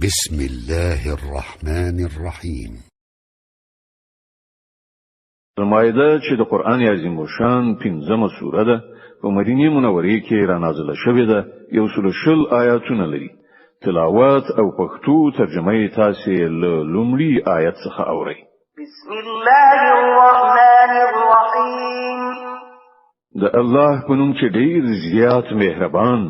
بسم الله الرحمن الرحیم. مائده چې د قران عظیم شان 15مه سوره ده په مدینه منوره کې را نازله شوې ده. یو سل شل آیاتونه لري. تلاوت او پښتو ترجمه یې تاسو له لومړي آیت څخه اورئ. بسم الله الرحمن الرحیم. د الله په نوم چې ډیر زیات مهربان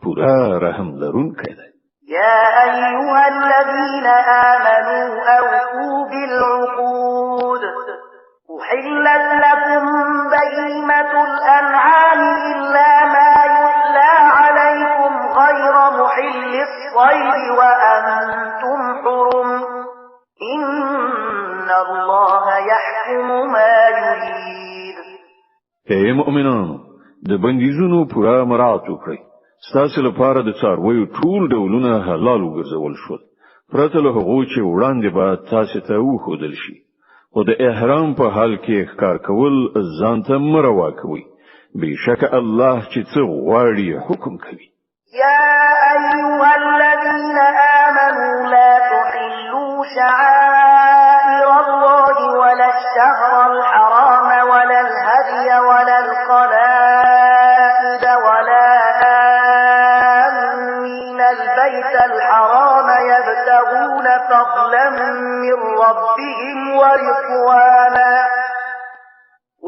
پورا رحم لرونکی دی. يا أيها الذين آمنوا أوفوا بالعقود أحلت لكم بهيمة الأنعام إلا ما يتلى عليكم غير محل الصيد وأنتم حرم إن الله يحكم ما يريد. اے مؤمنانو د بندیزونو پورا مراعات وکړئ. ستاسو لپاره د څارویو ټول ډولونه حلال وګرځول شول پرته له هغو چې وړاندې به تاسو ته وښودل شي. خو د احرام په حال کې ښکار کول ځان ته مروا کوي. بشک الله چې څه غواړي حکم کوي. يا أيها الذين آمنوا لا تحلوا شعائر الله ولا الشهر الحرام ولا الهدي ولا القلائد ولا البيت الحرام يبتغون فضلا من ربهم ورضوانا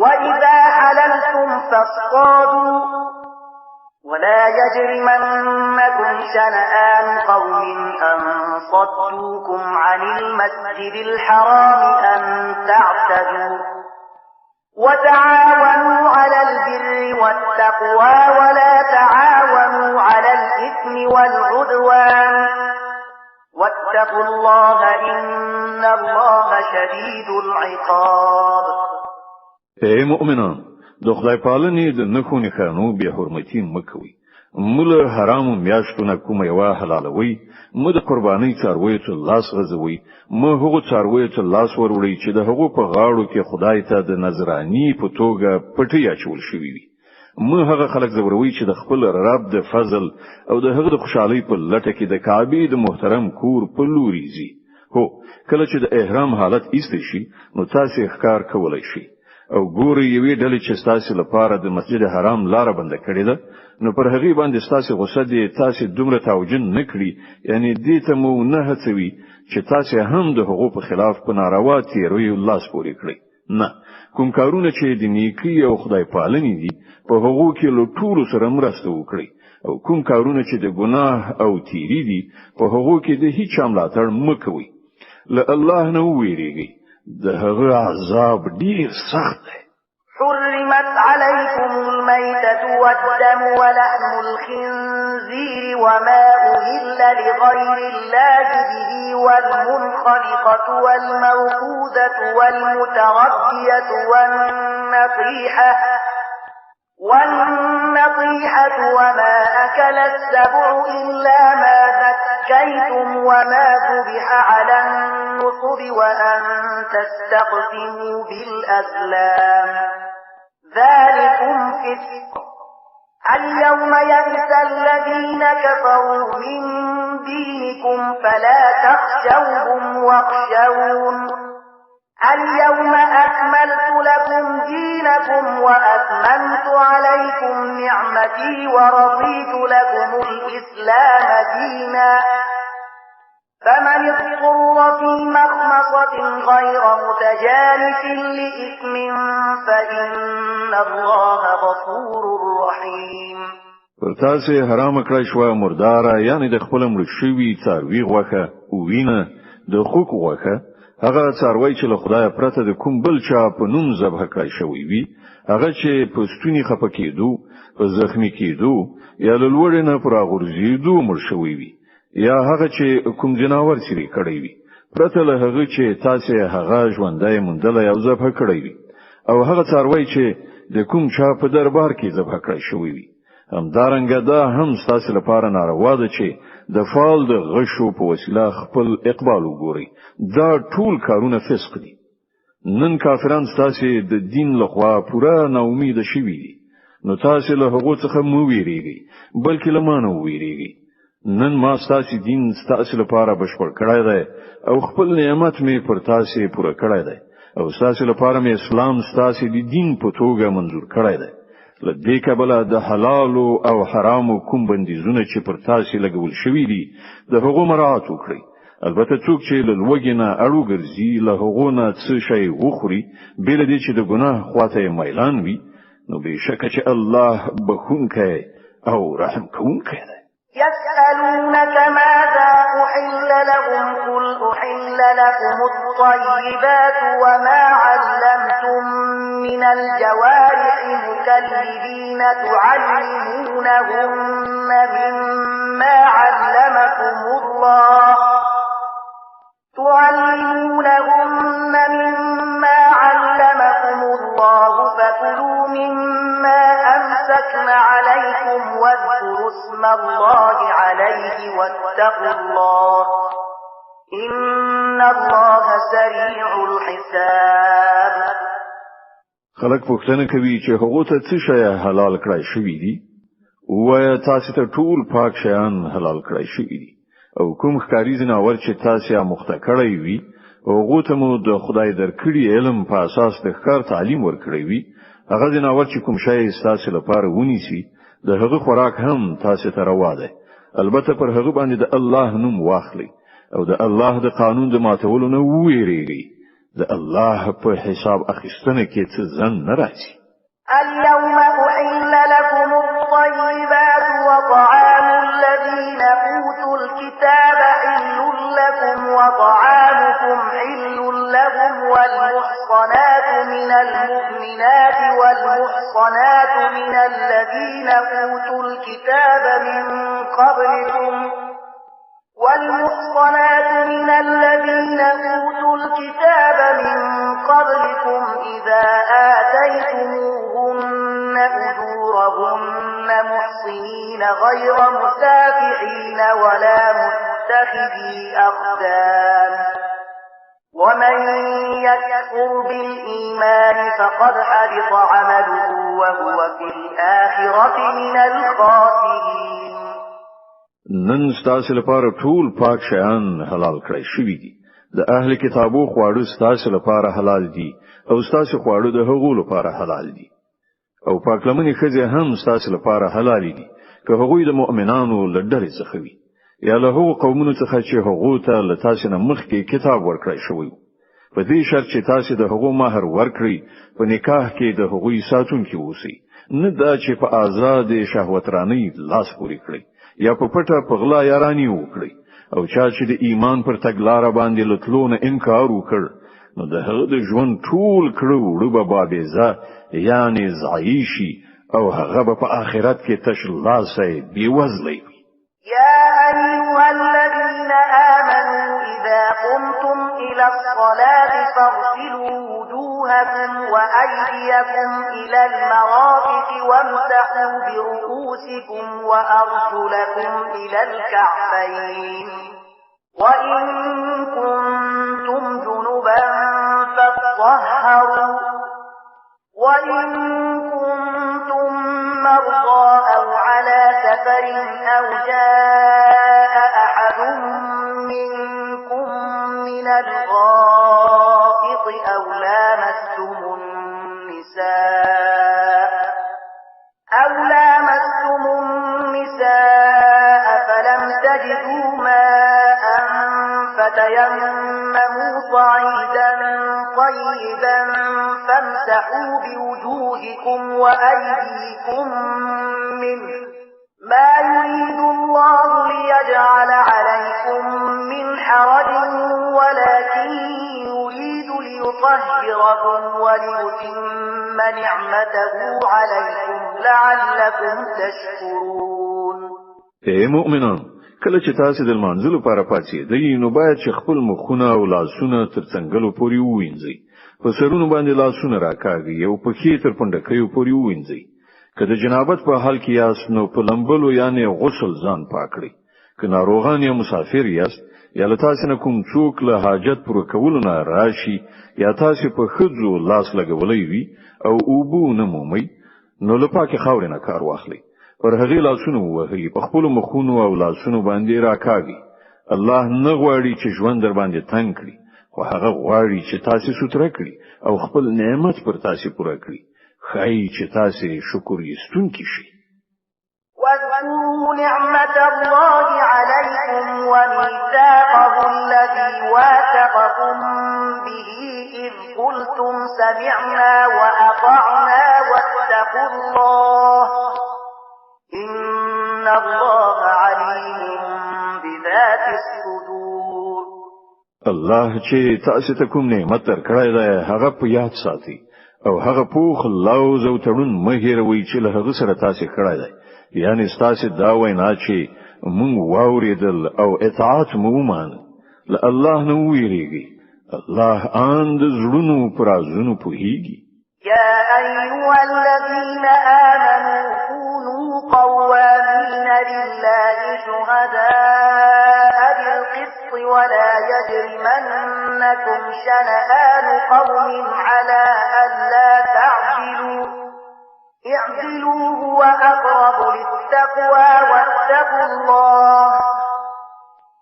وإذا حللتم فاصطادوا ولا يجرمنكم شنآن قوم أن صدوكم عن المسجد الحرام أن تعتدوا وتعاونوا على البر والتقوى ولا تعاونوا على الإثم والعدوان واتقوا الله إن الله شديد العقاب. اے مؤمنان د خدای پالنې د نخو نښانو بې حرمتي مکوئ. موږ حرام میاشتونه کومه یوه حلالوي. موږ د قربانۍ څارویو ته لاس غځوي. موږ هغو څارویو ته لاس وروړي چې د هغو په غاړو کې خدای ته د نذرانی په توګه پټي اچول شوي وي. موږ هغه خلک زوروي چې د خپل رب د فضل او د هغه د خوشحالۍ په لټه کې د کعبې د محترم کور په لوري ځي. هو کله چې د احرام حالت ایست شي نو تاسو ښکار کولای شئ او ګوري یوې ډلې چې تاسو لپاره د مسجد حرام لار بنده کړې ده نو پر هغه باندې تاسو غوسه دي تاسو دومره توجن نکړي. یعنی دې ته مو نه هڅوي چې تاسو هم د حقوق په خلاف په ناروا تیروي لاس پورې کړئ. نه کوم کارونه چې د نیکی او خدای پالنې دي په هغو کې له ټولو سره مرسته وکړئ او کوم کارونه چې د ګناه او تیری دي په هغو کې د هیڅ ملاتړ مکوئ. له الله نه ویریږئ. د هغه عذاب ډیر سخت دی. حرمت عليكم الميتة والدم ولحم الخنزير وما أهل لغير الله به والمنخنقة والموقوذة والمتردية والنطيحة وما أكل السبع إلا ما ذكيتم وما ذبح على النصب وأن تستقسموا بالأزلام ذلكم فسق. اليوم يئس الذين كفروا من دينكم فلا تخشوهم واخشون اليوم أكملت لكم دينكم وأتممت عليكم نعمتي ورضيت لكم الإسلام دينا فمن اضطر في مخمصة غير متجانف لإثم فإن الله غفور رحيم. ورتاسه حرام کړی شو مرداره یعنی د خپل مړ شوی څاروي غوښه او وینه د خوک غوښه هغه څاروي چې له خدای پرته د کوم بل چا په نوم ذبح کړی شوی وي هغه چې په ستوني خپه کېدو په زخمی کېدو یا له لوړې نه پر غورځېدو مړ شوی وي یا هغه چې کوم جناور سری کړی وي پرته له هغه چې تاسو هغه ژوندۍ مندل یا ذبح کړی وي او هغه څاروي چې د کوم چا په دربار کې ذبح کړی شوی وي همدارنګه دا هم تاسو لپاره ناروا ده چې د فال د غشو په وسیله خپل اقبال وګوري. دا ټول کارونه فسق دي. نن کافران تاسو د دین لخوا پورا ناامید شوي دي. نو تاسو له هغه څخه مو ویریږئ بلکې له مانو ویریږئ. نن ما ستاسو دین ستاسو لپاره بشپړ کړی دی او خپل نعمت مې پر تاسو پوره کړی دی او ستاسو لپاره مې اسلام ستاسو د دین په توګه منظور کړی دی لدې کبله د حلال او حرام کوم بندیزونه چې پر تاسو لګول شوي دي د هغو مراعات وکړئ البته څوک چې له لوګي نه اړو ګرځي له هغو نه څه شی وخوري بل دې چې د ګناه خواته میلان وي نو بشکه چې الله بخونکی او رحم کوونکی دی يسألونك ماذا أحل لهم قل أحل لكم الطيبات وما علمتم من الجوارح مكلبين تعلمونهن مما علمكم الله فكلوا مما أمسكن عليكم واذكروا اسم الله عليه واتقوا الله إن الله سريع الحساب. خلق پوښتنه کوي چې هغه ته څه شی حلال کړای شوی دی وایا تاسو ته ټول پاک شیان حلال کړای شوی دي او کوم ښکاری ځناور چې تاسو یې مخته کړی وي هغه ته مو د خدای درکړي علم په اساس د ښکار تعلیم ورکړی وي هغه ځناور چې کوم شی تاسو لپاره ونیسي د هغه خوراک هم تاسو ته روا ده البته پر هغه باندې د الله نوم واخلي او د الله د قانون د ماتولو نه ویریږي د الله په حساب اخیستنه کې څه ځن نه راځي. اليوم أحل لكم الطيبات وطعام الذين أوتوا الكتاب حل لكم وطعامكم حل لهم والمحصنات من المؤمنات والمحصنات من الذين أوتوا الكتاب من قبلكم إذا آتيتموهن أجورهن محصنين غير مسافحين ولا متخذي أخدان ومن يكفر بالإيمان فقد حبط عمله وهو في الآخرة من الخاسرين. نن ستاسو لپاره ټول پاک شیان حلال کړی شوی دي د اهل کتابو خواړه ستاسو لپاره حلال دي او ستاسو خواړه د هغو لپاره حلال دي او پاک لمنې خځې هم ستاسو لپاره حلال دي که هغوی د مؤمنانو له ډلې څخه وي یا له هغو قومونو څخه چې هغو ته له تاسو نه مخکې کتاب ورکړی شوی په دې شرط چې تاسو د هغو مہر ورکړي په نکاح کې د هغوی ساتونکي اوسئ نه دا چې په آزاد شهوترانی لاس پورې کړئ یا په پټه په غلا یارانی وکړي او چا چې د ایمان پر تګلار باندې لټلونه انکار وکړ نو د هغه د ژوند ټول کړو ربا بابزه یعنی زعیشی او هغه په آخرت کې تشلاسه بیوزلی. يا أيها الذين آمنوا إذا قمتم إلى الصلاة فاغسلوا وجوهكم وأيديكم إلى المرافق وامسحوا برؤوسكم وأرجلكم إلى الكعبين وإن كنتم جنبا فاطهروا وإن كنتم مرضى أو على سفر أو جاء أحد منكم من الغائط أو لامستم النساء فلم تجدوا ماء فتيمموا صعيدا طيبا فامسحوا بوجوهكم وأيديكم منه ما يريد الله ليجعل عليكم من حرج ولكن يريد ليطهركم وليتم نعمته عليكم لعلكم تشكرون. اے مؤمنان کله چې تاسو د منځلو لپاره پاتې نو باید چې خپل مخونه او لاسونه تر څنګهلو پورې ووینځئ په سرونو باندې لاسونه راکاږي او په کې تر پندکیو پورې ووینځئ که د جنابت په حال کې یاست نو په لمبلو یعنی غسل ځان پاکړئ که ناروغان یا مسافر یاست یا له تاسو نه کوم څوک له حاجت پوره کولو نه راشي یا تاسو په خځو لاس لګولې وي او اوبو نه مومئ نو له پاکه خاورې نه کار واخلئ پر هغه لاسونو وهي په خپل مخونو او لاسونو باندې راکاږي الله نه غواړي چې ژوند در باندې تنگ کړي خو هغه غواړي چې تاسو ستر کړي او خپل نعمت پر تاسو پوره کړي خای چې تاسو شکر ایستونکي شئ واذكروا نعمة الله عليكم وميثاقه الذي واثقكم به إذ قلتم سمعنا وأطعنا واتقوا الله إن الله عليم بذات الصدور الله چې تاسو ته کوم نعمت درکړی دی هغه په یاد ساتي او هغه پوخ لوز او تړون مهیروي چې له هغه سره تاسو کړی دی یعنی تاسو دا وینا چې مونږ واوریدل او اطاعت مو ومان له الله نو ویریږي الله ان د زړونو پرازونو پوهیږي يا أيها الذين آمنوا كونوا قوامين لله شهداء بالقسط ولا يجرمنكم شنآن قوم على ألا تعدلوا اعدلوا هو أقرب للتقوى واتقوا الله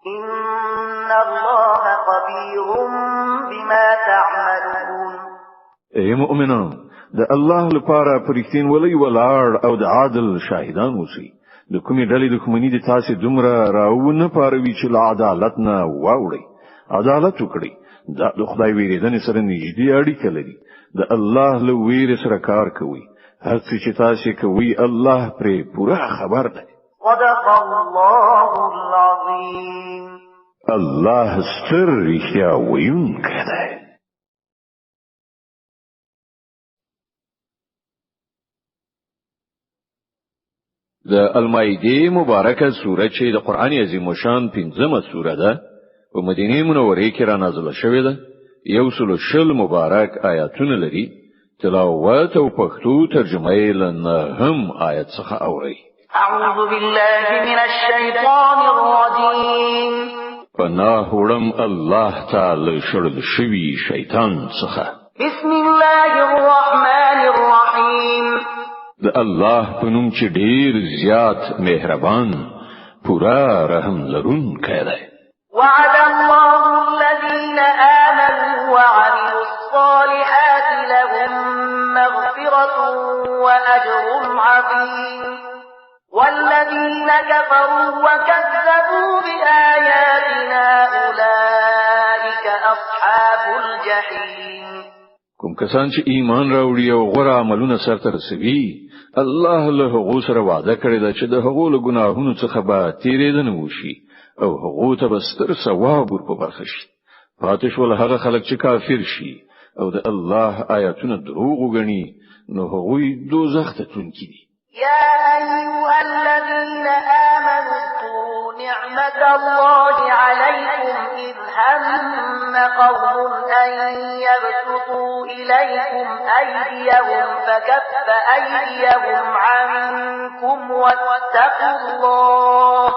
إن الله خبير بما تعملون ای مؤمنان د الله لپاره پرختین ولې ولاړ او د عادل شاهدان اوسئ د کومې ډلې دښمنۍ د تاسو دومره راونه پاروي چې له عدالت نه واوړي عدالت وکړي دا د خدای ویریدنې سره نږدې اړیکه لري د الله له ویرې سره کار کوي هر څه چې تاسو کوي الله پرې پوره خبر دی صدق الله العظيم الله ستر رښتیا ویونکی دی د المائده مبارکه سوره چې د قران عظیم شان 15مه سوره ده په مدینه منوره کې را نازله شوې ده یو سل شل مبارک آیاتونه لري تلاوت او پښتو ترجمه یې لنهم آیت څخه اوري أعوذ بالله من الشيطان الرجيم پناه وړم الله تعالی شړل شوی شیطان څخه بسم الله الرحمن الرحيم د الله په نوم چې ډیر زیات مهربان پورا رحم لرونکی دی وعد الله الذين آمنوا وعملوا الصالحات لهم مغفرة وأجر عظيم والذين كفروا وكذبوا بآياتنا أولئك أصحاب الجحيم کوم کسان چې ایمان راوړي او غوړه عملونه سرته رسوي الله له هغو سره وعده کړی دی چې د هغو له ګناهونو څخه به تیرېدنه وشي او هغو ته به ستر ثواب ور په برخه شي پاتې شول هغه خلک چې کافر شي او د الله آیاتونه دروغ وګڼي نو هغوی دوزخ ته تلونکي دي يا أيها الذين آمنوا اذكروا نعمة الله عليكم إذ هم قوم أن يبسطوا إليكم أيديهم فكف أيديهم عنكم واتقوا الله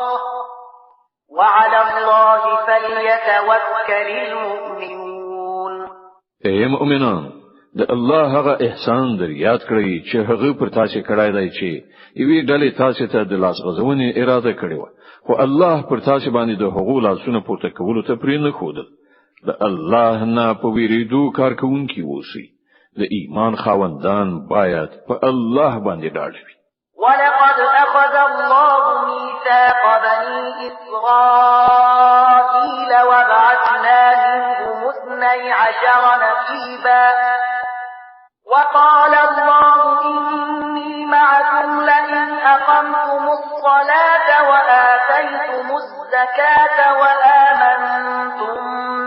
وعلى الله فليتوكل المؤمنون اے مؤمنان د الله هغه احسان در یاد کړئ چې هغه پر تاسو کړای دی چې یوې ډلې تاسو ته د لاس غزونې اراده کړې و خو الله پر تاسو باندې د هغو لاسونه پورته کولو ته پرې نه خودل د الله نه په ویریدو کار کوونکی اوسئ د ایمان خاوندان باید په الله باندې ډاډ وي ولقد أخذ الله ميثاق بني إسرائيل وبعثنا منهم 12 نقيبا وقال الله إني معكم لئن أقمتم الصلاة وآتيتم الزكاة وآمنتم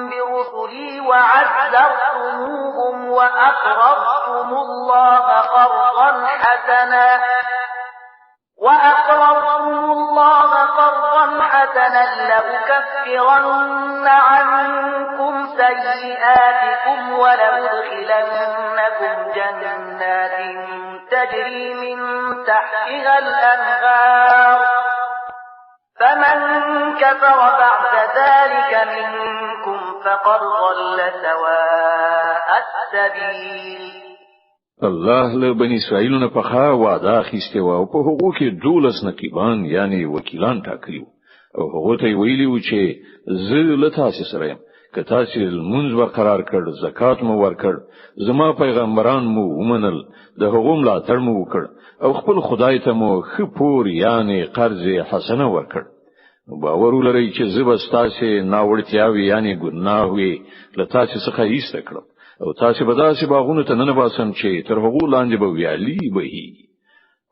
برسلي وعزرتموهم وأقرضتم الله قرضا حسنا لأكفرن عنكم سيئاتكم ولأدخلنكم جنات تجري من تحتها الأنهار فمن كفر بعد ذلك منكم فقد ضل سواء السبيل الله له بني اسرائیل نه په وعده اخیسته او په هغو کې 12 نقیبان یعنی وکیلان ټاکلي او هغه ته ویلي و چې زه له تاسو سره یم که تاسو منځ برقرار کړ زکات مو ورکړ زما پیغمبران مو ومنل د هغو ملاتړ مو وکړ او خپل خدای ته مو خپور یعنی قرض حسنه ورکړ باور ولرئ چې زه به تاسو ناوړتیاوي یعنی ګناهوي له تاسو څخه ایسته کړم او تاسو به داسې باغونو ته نه باسم چې تر هغو لاندې به ویالي بهي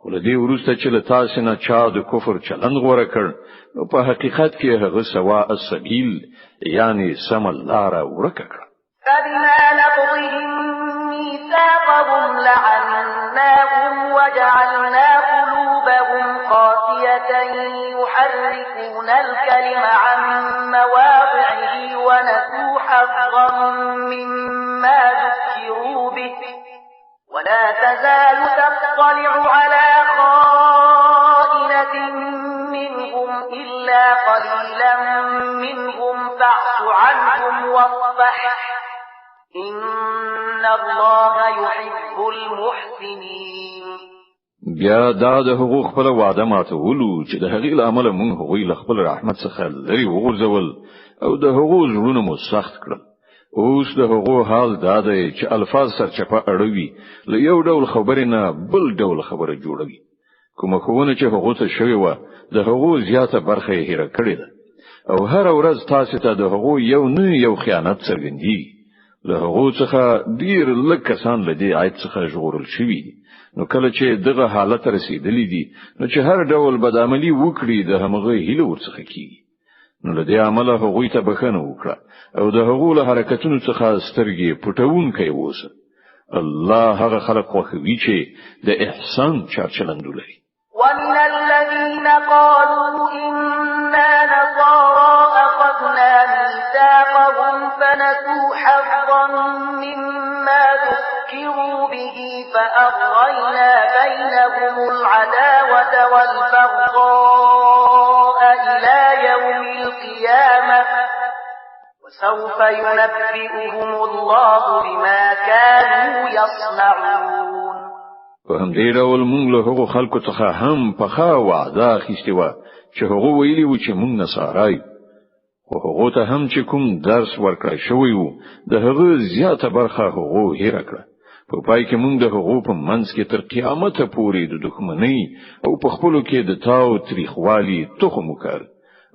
ولدي ورسته چې له تاسو نه چا د کفر چلند غوړه کړ نو په حقیقت کې هغه سوا السبیل یعنی سم الله ورکه کړ فبما نقضهم ميثاقهم لعناهم وجعلنا قلوبهم قاسية يحرفون الكلم عن مواضعه ونسوا حظا مما ذكروا به ولا تزال تطلع على خائنة منهم إلا قليلا منهم فاعف عنهم واصفح إن الله يحب المحسنين. بیا دا د حقوق خپل وعده ماتولو چې د هغې عمل مونږ هغوی له خپل رحمت څخه لري وغورځول او د هغو زړونه مو سخت کړل. اوس د هغو حال دا دی چې الفاظ سرچپه اړوي له یو ډول خبرې نه بل ډول خبره جوړوي. کومه خوونه چې هغو ته شوی و د هغو زیاته برخه یې هېره کړې ده او هر ورځ تاسو ته د هغو یو نه یو خیانت څرګندېږي. له هغو څخه ډیر لږ کسان له دې عیب څخه ژغورل شوي دي. نو کله چې دغه حالت رسیدلی دي نو چې هر ډول بدعملي وکړي د همغه هیله ورڅخه کیږي. نو له دې عمله هغوی ته بخښنه وکړه او د هغو له حرکتونو څخه سترګې پټونکي اوسه. الله هغه خلق خوښوي چې د احسان چارچلند لري. ومن الذين قالوا إنا نصارى أخذنا ميثاقهم فنسوا حظا مما ذكروا به فأغرينا بينهم العداوة والبغضاء إلى يوم القيامة وسوف ينبئهم الله بما كانوا يصنعون. په همدې ډول موږ له هغو خلکو څخه هم په وعده اخیستې وه چې هغه ویلي و چې موږ نصارای خو هغه ته هم چې کوم درس ورکړی شوی و د هغه زیاته برخه هغه هېره کړه. په پای کې موږ د هغو په منځ کې تر قیامت پورې د دښمنۍ او په خپلو کې د تاو تریخوالي تخم وکړ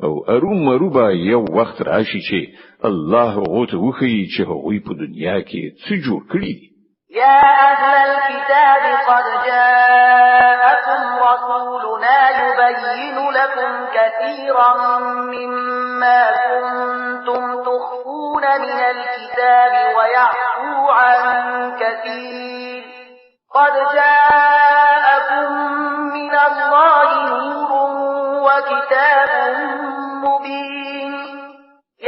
او ارومرو به یو وخت راشي چې الله هغه ته وښیي چې هغوی په دنیا کې څه جوړ کړي دي. يا أهل الكتاب قد جاءكم رسولنا يبين لكم كثيرا مما كنتم تخفون من الكتاب ويعفو عن كثير قد جاءكم من الله نور وكتاب مبين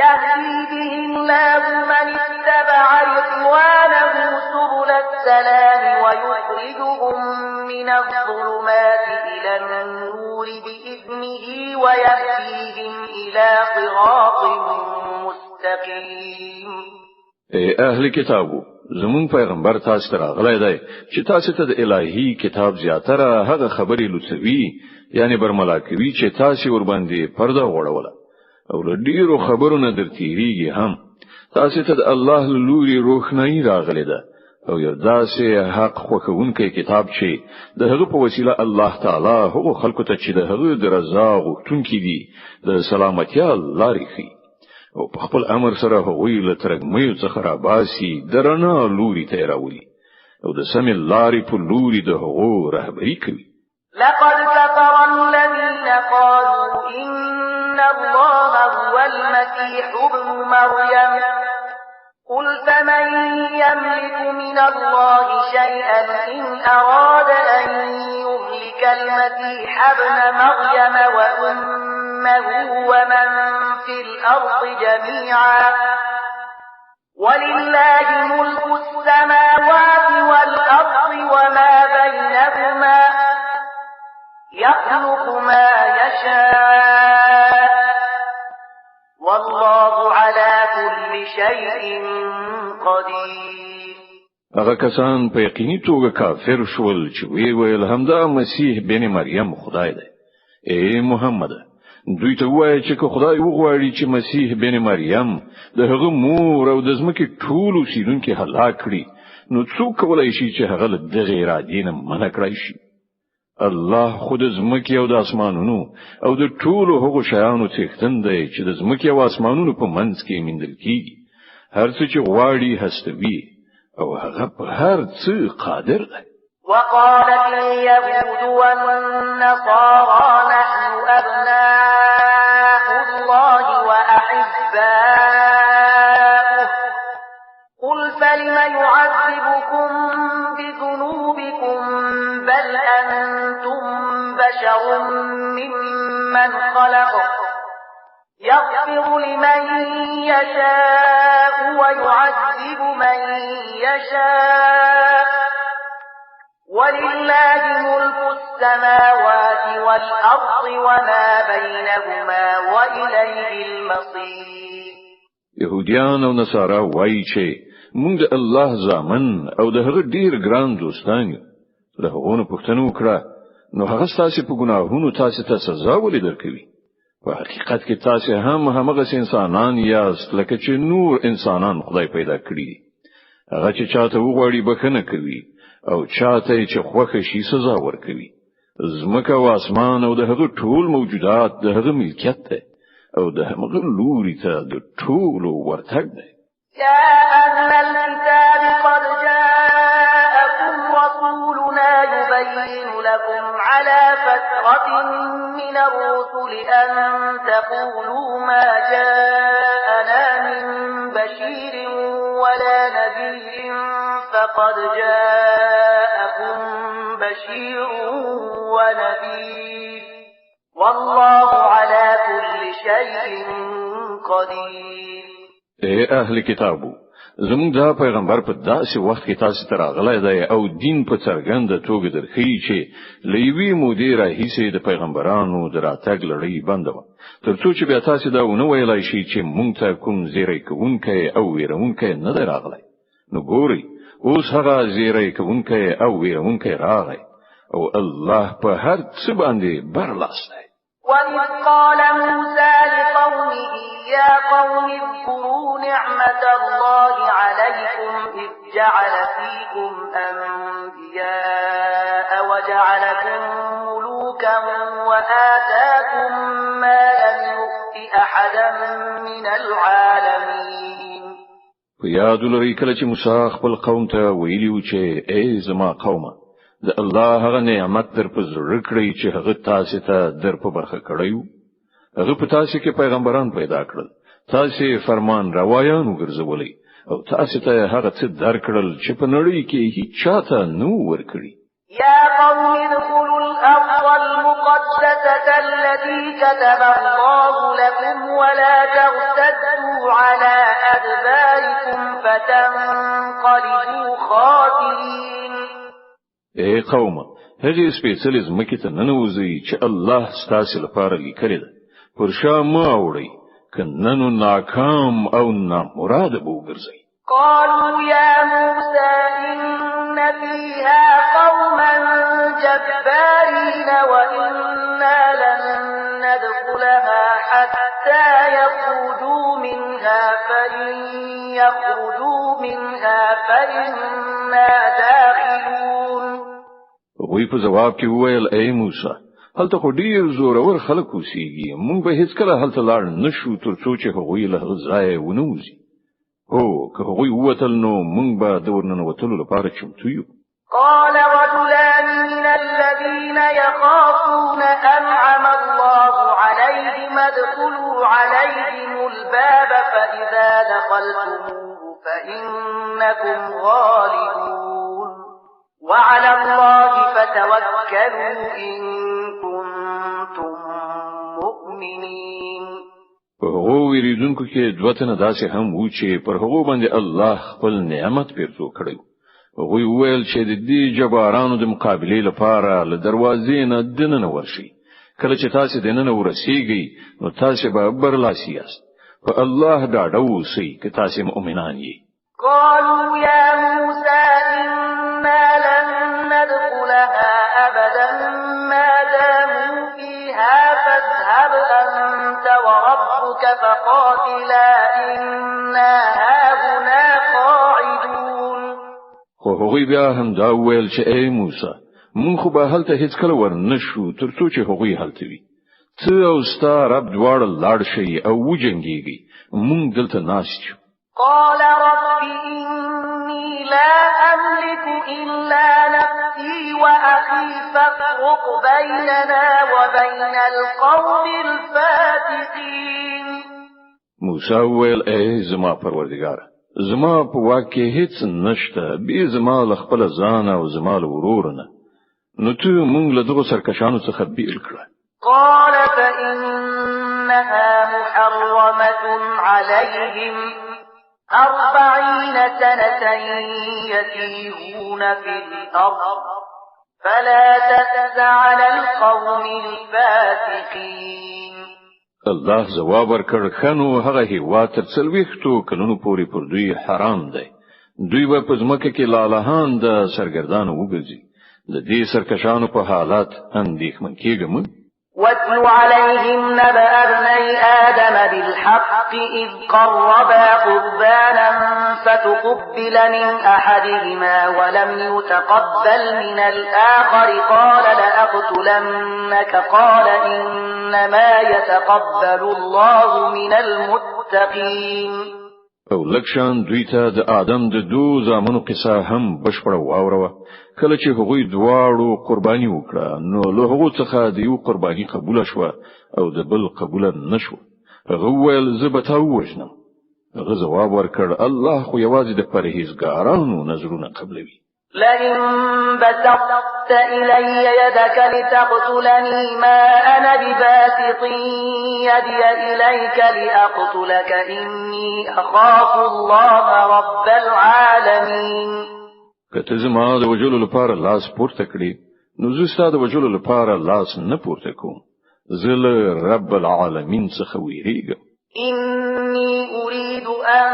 يهدي به الله من اتبع رضوانه سبل السلام ويخرجهم من الظلمات إلى النور بإذنه ويهديهم إلى صراط مستقيم. اهل کتابو زمون پیغمبر تاسو ته راغلی دی چې تاسو ته د الهي کتاب زیاتره هغه خبرې لوڅوي یعنی برملا کوي چې تاسو ور باندې پرده وړوله او له ډیرو خبرونو درتیریږي هم. تاسو ته د الله لوري روښنايي راغلی ده او یو داسې حق خوښونکی کتاب چې د هغه په وسیله الله تعالی هغه خلکو ته چې د هغه د رضا غوښتونکي دي د سلامتیا لارې ښیي او په خپل امر سره هغوی له ترګمیو څخه راباسي درنه لوري ته راولي او د سمې لارې په لوري د هغو رهبري کوي. لقد كفر الذين قالوا إن الله هو المسيح ابن مريم قل فمن يملك من الله شيئا إن أراد أن يهلك المسيح ابن مريم وأمه ومن في الأرض جميعا ولله ملك السماوات والأرض وما بينهما يخلق ما يشاء والله على كل شيء قدير. هغه کسان په یقیني توګه کافر شول چې وی ویل همدا مسیح بن مریم خدای دی. ای محمد دوی ته وایي چې خدای وغواړي چې مسیح بن مریم د هغه مور او د ځمکې ټول اوسیدونکو هلاک کړي نو څوک کولای شي چې هغه د غیر دین منع کړی شي؟ الله خود ځمکې او د اسمانونو او د ټولو هغو شیانو څښتن دی چې د ځمکې او اسمانونو په منځ کې میندل کیږي. هر څه چې غواړي هستوي او هغه په هر څه قادر دی. وقالت اليهود والنصارى نحن أبناء الله وأحباؤه قل فلم يعذبكم بذنوبكم بل أنتم بشر ممن خلق يغفر لمن يشاء ويعذب من يشاء ولله ملك السماوات والأرض وما بينهما وإليه المصير. يهوديان او نصارا وایي چې موږ د الله زامن او د هغه ډیر ګران دوستان یو. له هغه پوښتنه وکړه نو هغه تاسو په ګناهونو تاسو ته سزا ولې درکوي؟ په حقیقت کې تاسو هم هغه انسانان یاست لکه چې نور انسانان خدای پیدا کړی دي. هغه چې چاته وغواړي بخنه کوي او چاته چې خوښه شي سزا ورکوي. زمکه او اسمان او د هغه ټول موجودات د هغه ملکیت دی او د هغه لوري ته د ټولو ورتګ دی. يا أهل الكتاب قد جاءكم رسولنا يبين لكم على فترة من الرسل أن تقولوا ما جاءنا من بشير ولا نذير فقد جاءكم بشير ونذير والله على كل شيء قدير. اے اهل کتابو زموږ دا پیغمبر په داسې وخت کې تاسو ته راغلی دی او دین په څرګنده توګه درخی چې لوی مدیر هیڅ د پیغمبرانو دراتګ لړۍ بند و ترڅو چې بیا تاسو دا ونه ویلای شي چې مونږ ته کوم زیری کوونکی او ویرونکی نه دی راغلی. نو ګوري اوس هغه زیری کوونکی او ویرونکی راغی او الله په هر څه باندې برلاس دی. وَإِذْ قَالَ مُوسَى لِقَوْمِهِ يَا قَوْمِ اذْكُرُوا نِعْمَةَ اللَّهِ عَلَيْكُمْ إِذْ جَعَلَ فِيكُمْ أَنْبِيَاءَ وَجَعَلَكُمْ مُلُوكًا وَآتَاكُمْ مَا لَمْ يُؤْتِ أَحَدًا مِنَ الْعَالَمِينَ. یاد لرئ کله چې موسی خپل قوم ته ویلی و چې ای زما قومه د الله هغه نعمت در په زړه کړی چې هغه تاسو ته در په برخه کړیو. هغه په تاسو کې پیغمبران پیدا کړل، تاسو فرمان روایان وګرځولې او تاسو ته هغه څه درکړل چې په نړۍ کې هیڅ چاته نو ورکړي. يا قوم ادخلوا الأرض المقدسة التي كتب الله لكم ولا ترتدوا على أدباركم فتنقلبوا خاسرين. اے قوم هغه سپیڅلې ځمکې ته ننوځي چې الله ستاسو لپاره لیکلې ده. پر شا ما وړي کننو ناکام او نامراد وګرځي. قالوا يا موسى إن فيها قوما جبارين وإنا لن ندخلها حتى يخرجوا منها فإن يخرجوا منها فإنا داخلون. وی په جواب کې وویل اے موسی هلته خو ډیر زورور خلک اوسېږي، موږ به هیڅ کله هلته لاړ نشو ترڅو چې هغوی له ځای ونوځي. هو که هغوی ووتل نو موږ به د ورننوتلو لپاره چمتو یو. قال رجلان من الذين يخافون أنعم الله عليهم ادخلوا عليهم الباب فإذا دخلتموه فإنكم غالبون وعلى الله فتوكلوا إن كنتم مؤمنين. هغه ویریدونکو کې دوه تنه داسې هم وو چې پر هغه باندې الله خپل نعمت پیرزو کړی. هغه ویل چې د دې جبارانو د مقابلې لپاره له دروازې نه دننه ورشي. کله چې تاسو دننه ورسیږئ نو تاسو به برلاسي یاست. په الله ډاډه اوسئ که تاسو مؤمنان یې. قالوا يا موسى هغوی بیا هم دا ویل چې ای موسی مونږ خو به هلته هیڅ کله ورنشو ترڅو چې هغوی هلته وي ته او ستا رب دواړه لاړ شئ او وجنګیږئ مونږ دلته ناست یو قال رب إني لا أملك إلا نفسي وأخي فافرق بيننا وبين القوم الفاسقين موسی ویل ای زما پروردگار زما په واکه هیڅ نشته به زما له خپل ځان او زما له ورور نه نو ته مونږ له دغه سرکشانو څخه بیل کړه قال فإنها محرمة عليهم 40 سنة يتيهون في الأرض فلا تأس على القوم الفاسقين الله جواب ورکړ خنو هغه هیوا تر 40 کلونو پورې پر دوی حرام دی دوی به په ځمکه کې لالهان د سرګردانو وګرځي د دې سرکشانو په حالات اندېښمن کېږم واتل عليهم نبأ ابني آدم بالحق إذ قربا قربانا فتقبل من أحدهما ولم يتقبل من الآخر قال لأقتلنك قال إنما يتقبل الله من المتقين او لکشان دوی ته د آدم د دو زامنو قصه هم بشپړه واوروه کله چې هغوی دواړو قرباني وکړه نو له هغو څخه د یو قرباني قبول شو او د بل قبول نشو هغه ویل زه به تا ووژنم هغه جواب ورکړ الله خو یوازې د پرهیزګارانو نظرونه قبلوي لئن بسطت إلي يدك لتقتلني ما أنا بباسط يدي إليك لأقتلك إني أخاف الله رب العالمين کته زما د وجلو لپاره لاس پورته کړی نو زه ستاسو د وجلو لپاره لاس نه پورته کوم زه له رب العالمین څخه ویریږم إني أريد أن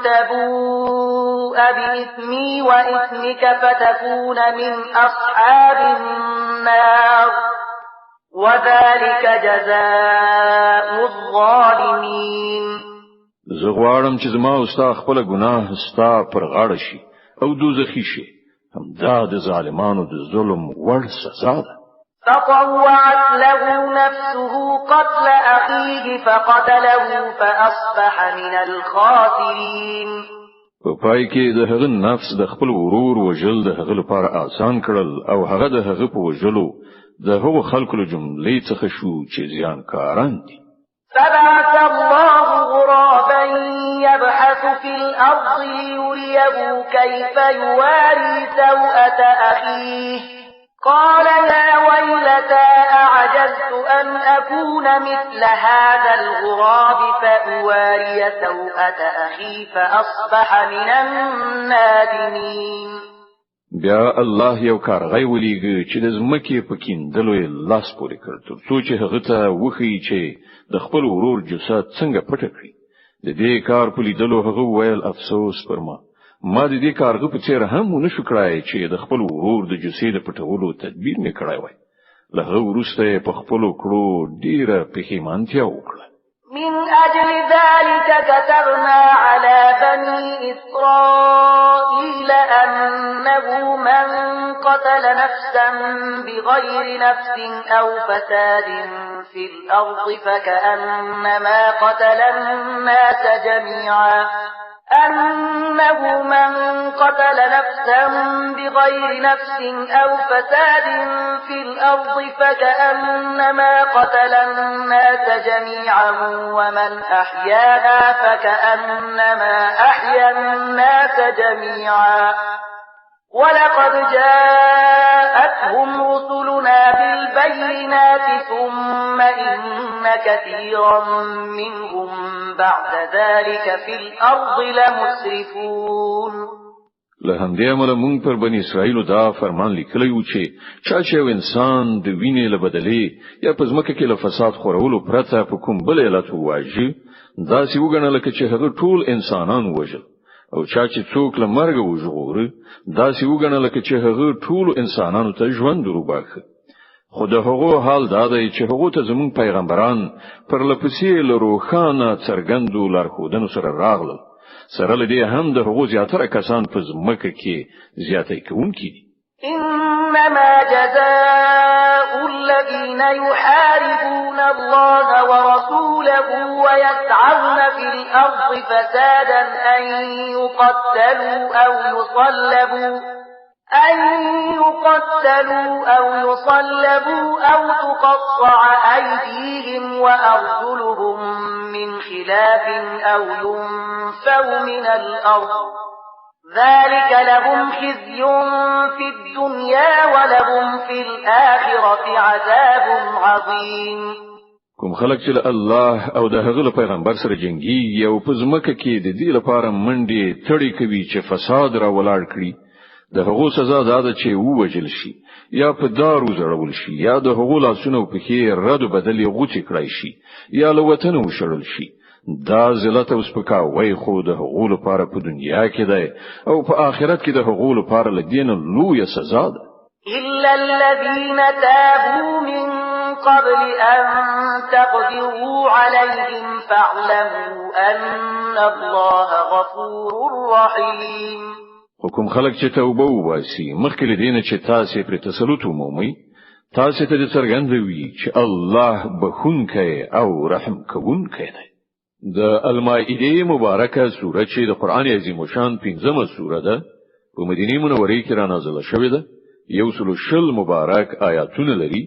تبوء بإثمي وإثمك فتكون من أصحاب النار وذلك جزاء الظالمين زه غواړم چې زما او ستا خپل ګناه ستا پر غاړه شي او دوزخي شي همدا د ظالمانو د ظلم وړ سزا ده فطوعت له نفسه قتل أخيه فقتله فأصبح من الخاسرين په پای کې د هغه نفس د خپل ورور وجل د هغه لپاره آسان کړل او هغه د هغه په وجلو د هغو خلکو له جملې څخه شو چې زیانکاران دي فبعث الله غرابا يبحث في الأرض ليريه كيف يواري سوءة أخيه قال يا ويلتى أعجزت أن أكون مثل هذا الغراب فأواري سوءة أخي فأصبح من النادمين بیا الله یو کارغی ولېږه چې د ځمکې په کیندلو یې لاس پورې کړ ترڅو چې هغه ته وښیي چې د خپل ورور جسد څنګه پټ کړي د دې کار په لیدلو هغه ویل افسوس پر ما د دې کارغه په څیر هم ونشو کړای چې د خپل ورور د جسد پټولو تدبیر نه کړای وای له هغه وروسته په خپل کړو ډیره پښیمانتیا وکړه من أجل ذلك كتبنا على بني إسرائيل أنه من قتل نفسا بغير نفس أو فساد في الأرض فكأنما قتل الناس جميعا أنه من قتل نفسا بغير نفس أو فساد في الأرض فكأنما قتل الناس جميعا ومن أحياها فكأنما أحيا الناس جميعا ولقد جاءتهم رسلنا بالبينات ثم إن كثيرا منهم بعد ذلك في الأرض لمسرفون له همدې امله مونږ پر بنی اسرائیل دا فرمان لیکلی و چې چا یو انسان د وینې له بدلې یا په ځمکه کې له فساد خورولو پرته په کوم بل علت وواژي دا سی وګڼل چې هغه ټول انسانان وژل او چا چې څوک له مرګ وژغوري دا سی وګڼل چې هغه ټول انسانانو ته ژوند وروباخه خو د هغو حال دا دی چې هغه ته زمون پیغمبران پر لپسې له روخانه څرګندو لارښودنو سره راغلل سره لدی هم د هغو زیاتره کسان په ځمکه کې زیاتې کوونکي دي. إنما جزاء الذين يحاربون الله ورسوله ويسعون في الأرض فسادا أن يقتلوا أو يصلبوا أو تقطع أيديهم وأرجلهم من خلاف أو ينفوا من الأرض ذلك لهم خزي في الدنيا ولهم في الآخرة عذاب عظيم. کوم خلک چې الله او د هغه پیغمبر سره جنگي او په ځمکه کې د دې لپاره منډي تړي کوي چې فساد را ولاړ کړي، د هغو سزا ده چې ووجل شي یا په دارو زړول شي یا د هغو لاسونه په کې رد بدل غوټي کړای شي یا له وطن وشړل شي. دا ذلت او سپکاوی خو د هغو لپاره په دنیا کې ده او په آخرت کې د هغو لپاره لدین لوی سزا ده. إلا الذين تابوا من قبل أن تقدروا عليهم فاعلموا أن الله غفور رحيم. حکم خلق چې توبه وباسي مخکې لدینه چې تاسو پر تسلط ومومي، تاسو ته د څرګندوي چې الله بخونکی او رحم کوونکی دی. د المائده مبارکه سوره چې د قران عظیم شان 15مه سوره ده په مدینه منوره کې را نازله شوې ده. 100 مبارک آیاتونه لري.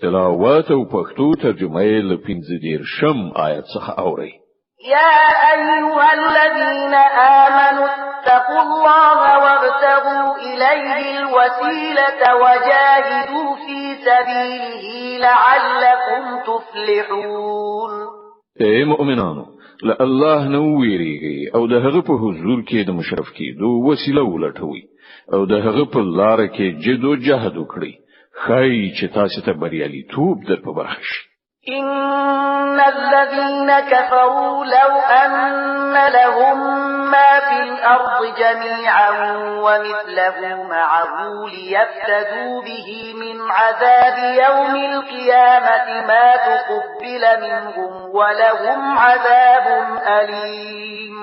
تلاوت او پښتو ترجمه یې له 15 آیت څخه اوري. يا أيها الذين آمنوا اتقوا الله وابتغوا إليه الوسيلة وجاهدوا في سبيله لعلكم تفلحون. اے مؤمنانو، له الله نو ویریږئ او د هغه په حضور کې د مشرف کېدو وسیله ولټوي او د هغه په لار کې جد او جهاد وکړئ، خای چې تاسو ته بریالیتوب در په برخه شي. إن الذين كفروا لو أن لهم ما في الأرض جميعا ومثله معه ليفتدوا به من عذاب يوم القيامة ما تقبل منهم ولهم عذاب أليم.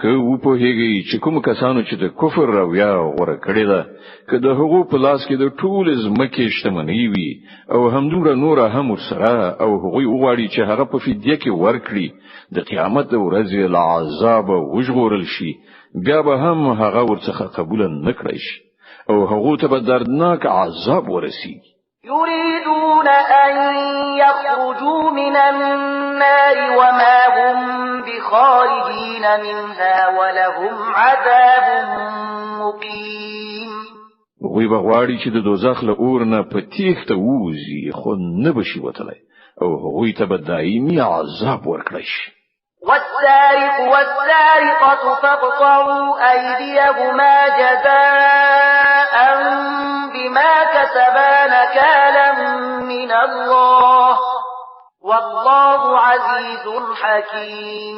خو په هیږي چې کوم کسانو چې د کفر راویا غوړه کړی ده که د هغو په لاس کې د ټول زمکه شتمنۍ وي او همدومره نور هم ورسره او هغوی وغواړي چې هغه په فدیه کې ورکړي، د قیامت ورځې له عذاب وژغورل شي، بیا به هم هغه ورڅخه قبول نه کړی شي او هغه ته به دردناک عذاب ورسیږي. يريدون أن يخرجوا من النار وما هم بخارجين منها ولهم عذاب مقيم. وی بغواړي چې د دوزخ له اور نه په تیښته ووځي خو نه بشي وتلی او هغوی ته به دایمي عذاب ورکړی شي. والسارق والسارقة فاقطعوا أيديهما جزاء بما كسبا نكالا من الله والله عزيز حكيم.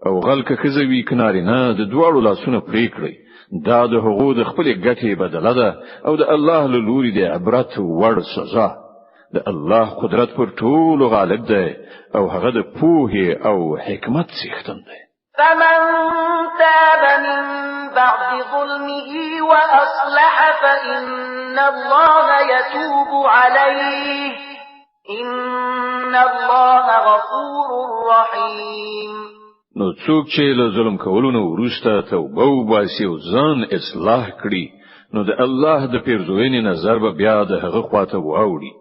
او غلک خزوی کناری نه د دوړو لاسونه پرې کړی، دا د هغو د خپل ګټې بدله ده او د الله له لوري د عبرت وړ سزا. د الله قدرت پر ټول غالب ده او هغه د پوهې او حکمت څښتن ده. فمن تاب من بعد ظلمه وأصلح فإن الله يتوب عليه إن الله غفور رحيم. نو څوک چې له ظلم کولو نه وروسته توبه وباسي او ځان اصلاح کړي، نو د الله د پیرزوینې نظر به بیا د هغه خواته واوړي.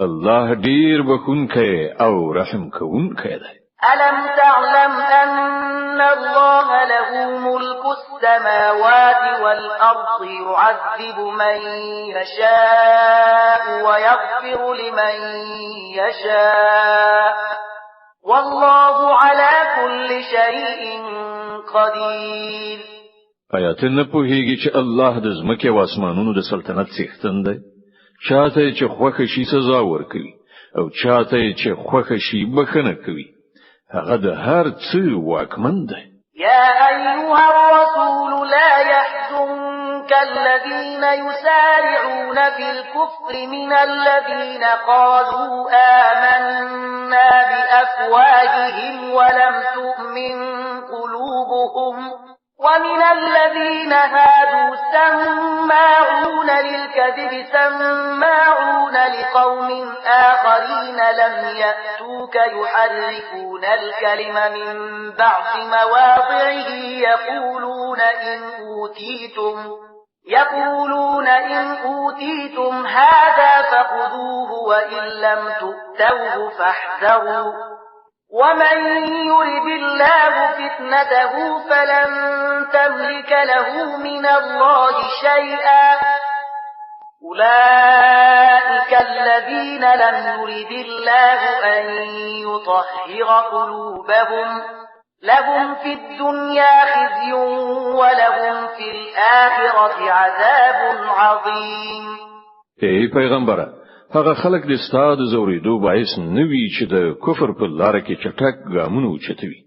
الله ډیر بخونکی او رحم کوونکی دی. ألم تعلم أن الله له ملك السماوات والأرض يعذب من يشاء ويغفر لمن يشاء والله على كل شيء قدير. آیات نه پوهیږي چې الله د ځمکې او اسمانونو د سلطنت څښتن دی، چاته چې خوښه شي سزا ورکوي او چاته چې خوښه شي بخنه کوي، هغه د هر څه واکمن دی. يا أيها الرسول لا يحزنك الذين يسارعون في الكفر من الذين قالوا آمنا بأفواههم ولم تؤمن قلوبهم ومن الذين هادوا سماعون للكذب سماعون لقوم آخرين لم يأتوك يحرفون الكلم من بعد مواضعه يقولون إن أوتيتم هذا فخذوه وإن لم تؤتوه فاحذروا ومن يرد الله فتنته فلن تملك له من الله شيئا أولئك الذين لم يرد الله أن يطهر قلوبهم لهم في الدنيا خزي ولهم في الآخرة عذاب عظيم. ای پیغمبره، هغه خلک د ستاد زوریدو باعث نوي چې د کفر په لار کې چټک ګامونه اوچتوي.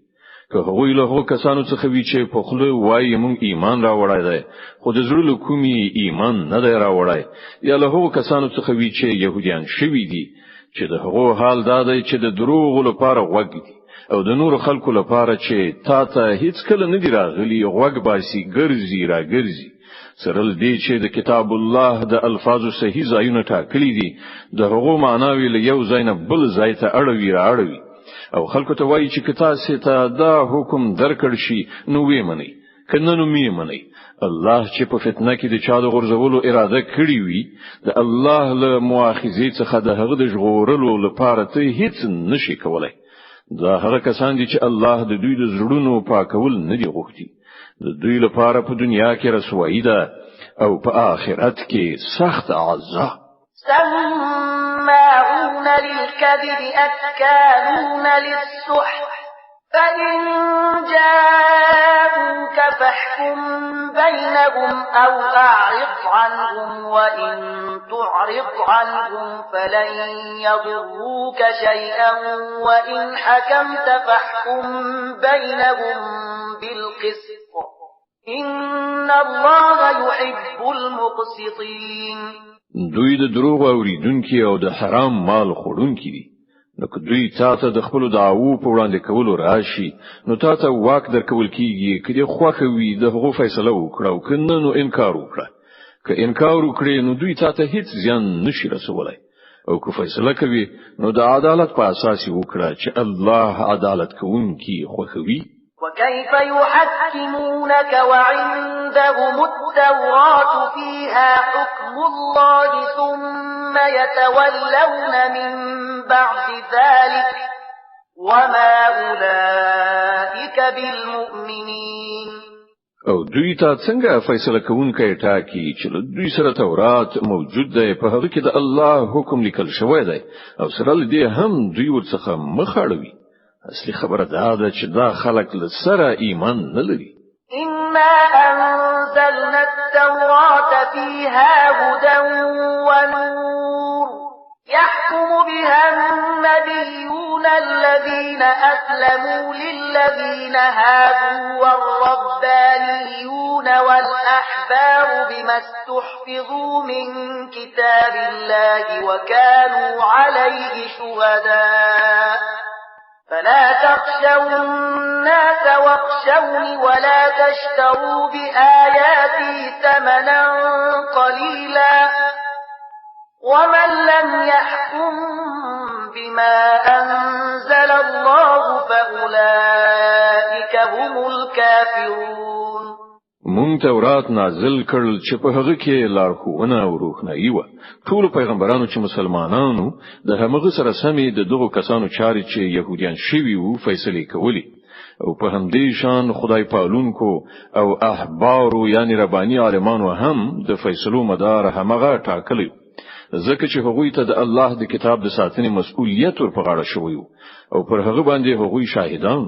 که هغوی له هغو کسانو څخه وي چې په خوله وایي مونږ ایمان راوړی دی خو د زړه له کومې ایمان نه دی راوړی، یا له هغو کسانو څخه وي چې یهودیان شوي دي چې د هغو حال دا دی چې د دروغو لپاره غوږ دي او د نور خلکو لپاره چې تا ته هیڅ کله نه دی راغلی غوږ باسي ګرځي راګرځي. سرل دی چې د کتاب الله د الفاظو صحیح ځایونه ټاکلي دي د هغو معناوي له یو ځای نه بل ځای ته اړوي او خلکو ته وایي چې کتاسه ته دا حکم درکړ شي نو وې منئ کنه نو می منئ. الله چې په فتنه کې د چا د غرزولو اراده کړی وي د الله له مؤاخذې څخه د هغه د ژغورلو لپاره ته هیڅ نشي کولای. دا هغه کسان دي چې الله د دوی د زړونو پاکول نه دی غوښتي. د دوی لپاره په دنیا کې رسوایی ده او په آخرت کې سخت عذاب. سماعون للكذب أكالون للسحت فإن جاءوك فاحكم بينهم أو أعرض عنهم وإن تعرض عنهم فلن يضروك شيئا وإن حكمت فاحكم بينهم بالقسط إن الله يحب المقسطين. دوی د دروغ اوریدونکي او د حرام مال خوړونکي دي. نو که دوی تاسو د خپل دعوو په وړاندې کولو راشي نو تاسو واک درکول کیږي کله خوخه وي د هغو فیصله وکړه او کنه نو انکار وکړه. که انکار وکړي نو دوی تاسو هیڅ زیان نشي رسولای او که فیصله کوي نو د عدالت په اساس وکړه چې الله عدالت کوونکی خوښوي. وكيف يحكمونك وعندهم التوراة فيها حكم الله ثم يتولون من بعد ذلك وما أولئك بالمؤمنين. او دوی ته څنګه فیصله کوونکی ټاکي چې دوی سره تورات موجود دی په هغه کې د الله حکم لیکل شوی دی او سره دې هم دوی ورڅخه مخاړوي. اصلي خبره دا ده چې دا خلک له سره ایمان نه لري. إنا أنزلنا التوراة فيها هدى ونور يحكم بها النبيون الذين أسلموا للذين هادوا والربانيون والأحبار بما استحفظوا من كتاب الله وكانوا عليه شهداء فلا تخشوا الناس واخشوني ولا تشتروا بآياتي ثمنا قليلا ومن لم يحكم بما أنزل الله فأولئك هم الكافرون. مونږ تورات نازل کړل چې په هغه کې لارښوونه او روښنايي و. ټول پیغمبرانو چې مسلمانانو د همغه سره سمې د دغو کسانو چارې چې يهوديان شوي وو فیصله کولی او په همدې شان خدای پالونکو او احبارو یعنی رباني عالمانو هم د فیصلو مدار همغه ټاکلی ځکه چې هغوی ته د الله د کتاب د ساتنې مسؤلیت ور په غاړه شوی او پر هغه باندې هغوی شاهدان.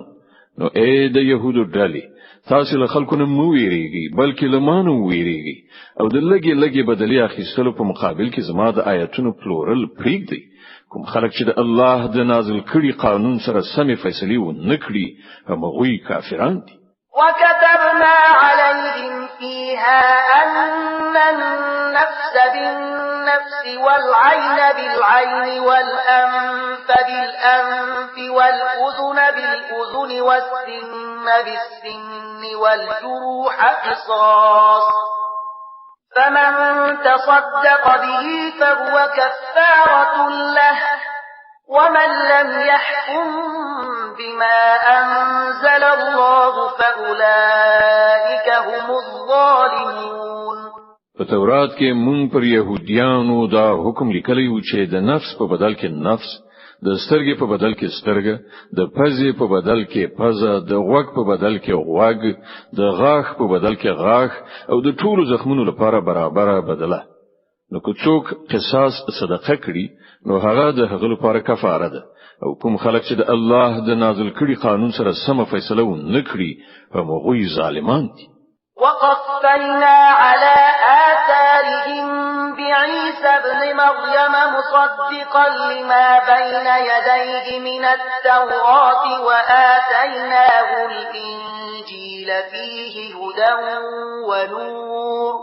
نو اے د يهودو ډلې تاسو له خلکو نه مو ویریږي بلکې له مانو ویریږي او د لګي بدلی اخیستلو په مقابل کې زما د آیاتونو پلورل پریږدي. کوم خلک چې د الله د نازل کړي قانون سره سمې فیصلې و نه کړي هغوی کافران دي. وكتبنا عليهم فيها أن النفس بالنفس والعين بالعين والأنف بالأنف والأذن بالأذن والسن بالسن والجروح قصاص فمن تصدق به فهو كفارة له ومن لم يحكم بما أنزل الله فأولئك هم الظالمون. په تورات کې مونږ پر يهوديانو دا حکم لیکلی و چې د نفس په بدل کې نفس، د سترګې په بدل کې سترګه، د پزې په بدل کې پزه، د غوږ په بدل کې غوږ، د غاښ په بدل کې غاښ او د ټولو زخمونو لپاره برابره بدله. نو که څوک قصاص صدقه کړي نو هغه د هغه لپاره کفاره ده، او کوم خلک چې د الله د نازل کړي قانون سره سم فیصله ونه کړي هم هغوی ظالمان دي. وقفينا على آثارهم بعيسى ابن مريم مصدقا لما بين يديه من التوراة وآتيناه الإنجيل فيه هدى ونور